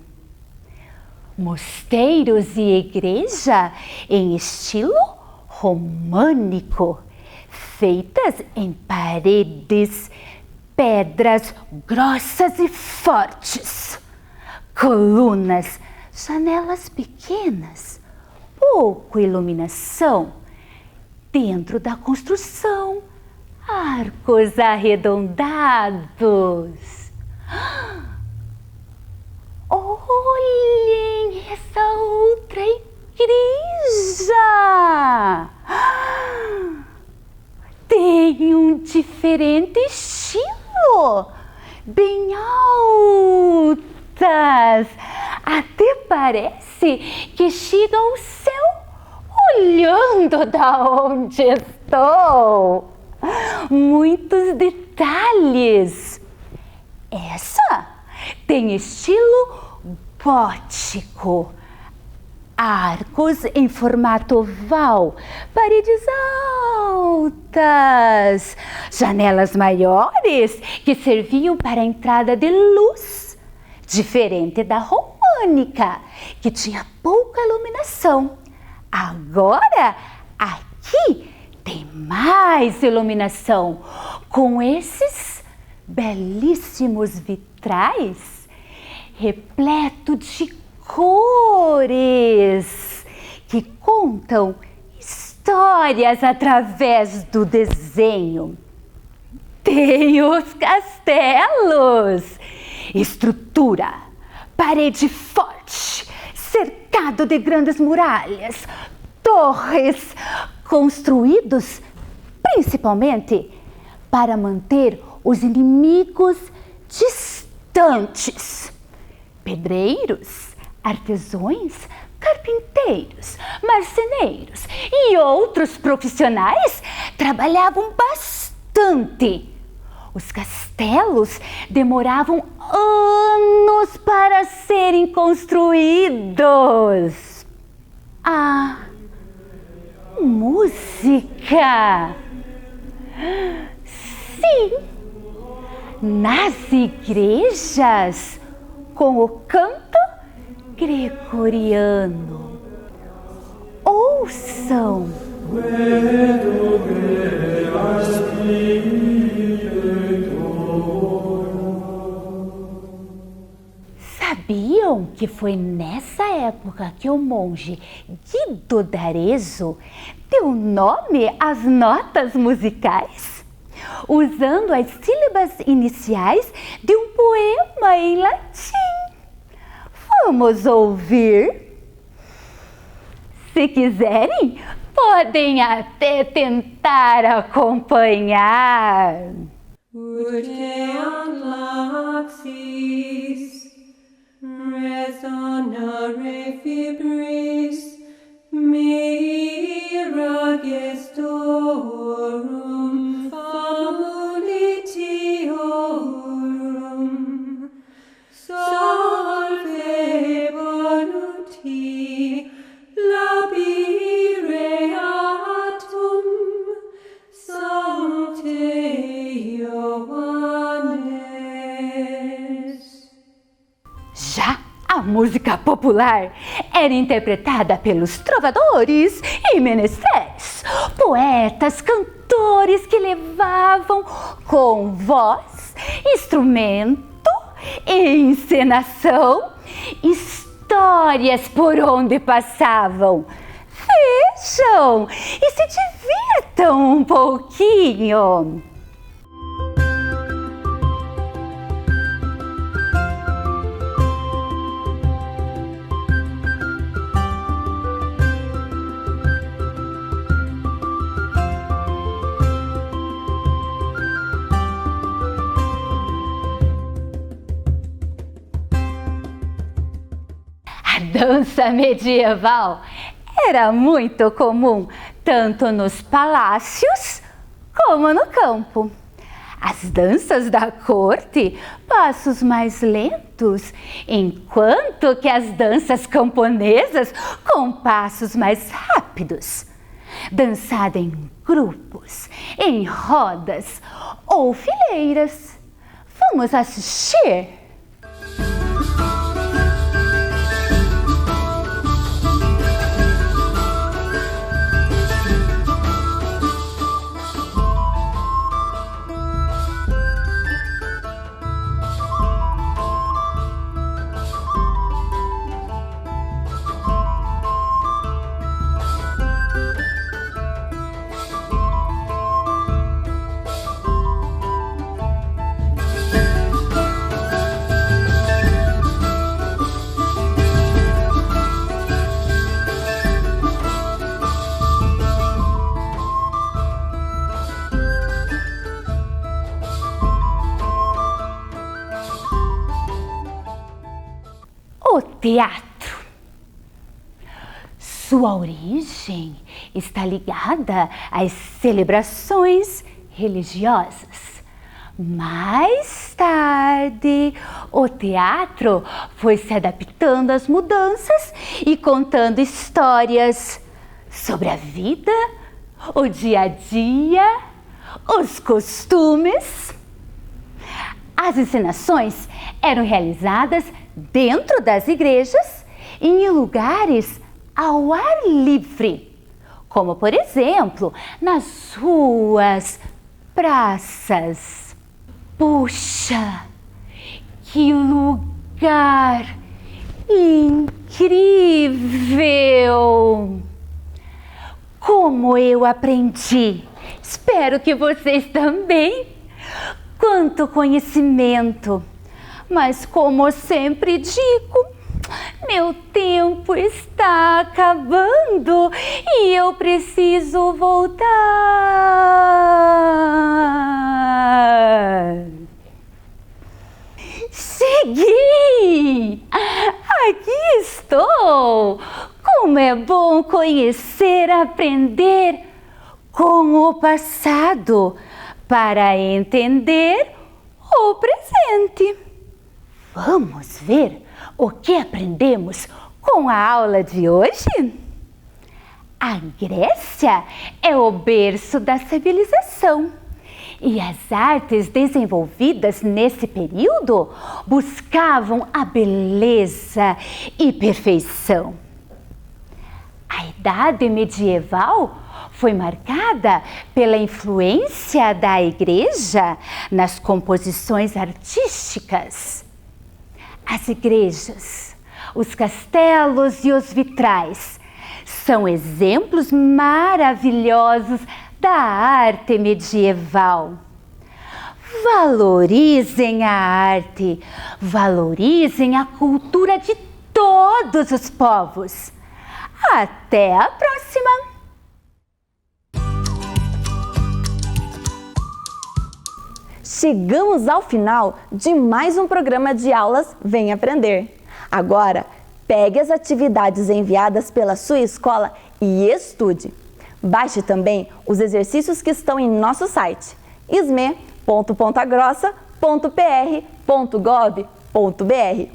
mosteiros e igreja em estilo românico, feitas em paredes, pedras grossas e fortes, colunas, janelas pequenas, pouca iluminação. Dentro da construção, arcos arredondados. Olhem essa outra igreja! Tem um diferente estilo, bem altas. Até parece que chega ao céu olhando da onde estou. Muitos detalhes. Essa tem estilo gótico. Arcos em formato oval, paredes altas, janelas maiores que serviam para a entrada de luz, diferente da românica, que tinha pouca iluminação. Agora, aqui tem mais iluminação, com esses belíssimos vitrais repletos de cores que contam histórias através do desenho. Tem os castelos, estrutura, parede forte, cercado de grandes muralhas, torres, construídos principalmente para manter os inimigos distantes. Pedreiros, artesãos, carpinteiros, marceneiros e outros profissionais trabalhavam bastante. Os castelos demoravam anos para serem construídos. A música. Sim, nas igrejas, com o canto gregoriano. Ouçam. Sabiam que foi nessa época que o monge Guido d'Arezzo deu nome às notas musicais, usando as sílabas iniciais de um poema em latim? Vamos ouvir? Se quiserem, podem até tentar acompanhar. Urte laxis, resonare fibris, mira gestorum, famulitiorum, solve bonuti, labireatum, sancte Ioannes. Já a música popular era interpretada pelos trovadores e menestréis, poetas, cantores que levavam com voz, instrumento e encenação histórias por onde passavam. Vejam e se divirtam um pouquinho. A dança medieval era muito comum, tanto nos palácios como no campo. As danças da corte, passos mais lentos, enquanto que as danças camponesas, com passos mais rápidos. Dançada em grupos, em rodas ou fileiras. Vamos assistir? teatro. Sua origem está ligada às celebrações religiosas. Mais tarde, o teatro foi se adaptando às mudanças e contando histórias sobre a vida, o dia a dia, os costumes. As encenações eram realizadas dentro das igrejas e em lugares ao ar livre, como por exemplo, nas ruas, praças. Puxa, que lugar incrível! Como eu aprendi! Espero que vocês também! Quanto conhecimento! Mas como eu sempre digo, meu tempo está acabando e eu preciso voltar. Cheguei! Aqui estou! Como é bom conhecer, aprender com o passado para entender o presente. Vamos ver o que aprendemos com a aula de hoje? A Grécia é o berço da civilização e as artes desenvolvidas nesse período buscavam a beleza e perfeição. A Idade Medieval foi marcada pela influência da Igreja nas composições artísticas. As igrejas, os castelos e os vitrais são exemplos maravilhosos da arte medieval. Valorizem a arte, valorizem a cultura de todos os povos. Até a próxima! Chegamos ao final de mais um programa de aulas Vem Aprender. Agora, pegue as atividades enviadas pela sua escola e estude. Baixe também os exercícios que estão em nosso site isme.pontagrossa.pr.gov.br.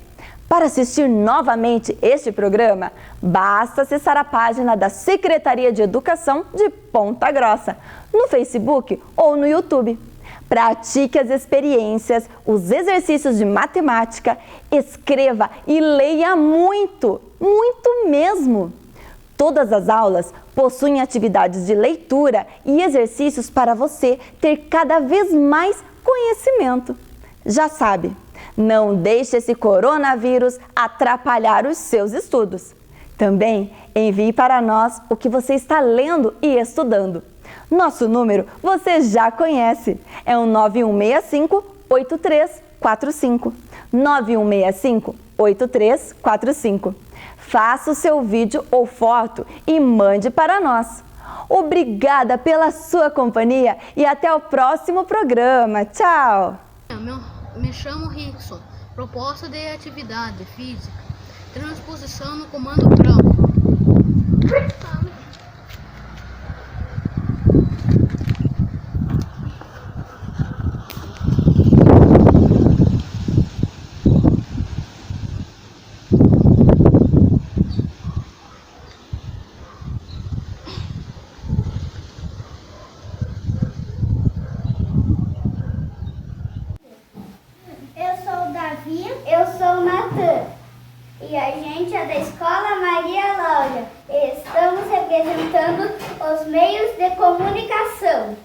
Para assistir novamente este programa, basta acessar a página da Secretaria de Educação de Ponta Grossa, no Facebook ou no YouTube. Pratique as experiências, os exercícios de matemática, escreva e leia muito, muito mesmo. Todas as aulas possuem atividades de leitura e exercícios para você ter cada vez mais conhecimento. Já sabe, não deixe esse coronavírus atrapalhar os seus estudos. Também envie para nós o que você está lendo e estudando. Nosso número você já conhece, é o 9165-8345. 9165-8345. Faça o seu vídeo ou foto e mande para nós. Obrigada pela sua companhia e até o próximo programa. Tchau! Me chamo Rickson. Proposta de atividade física. Transposição no comando branco. Eu sou o Natan e a gente é da Escola Maria Laura e estamos representando os meios de comunicação.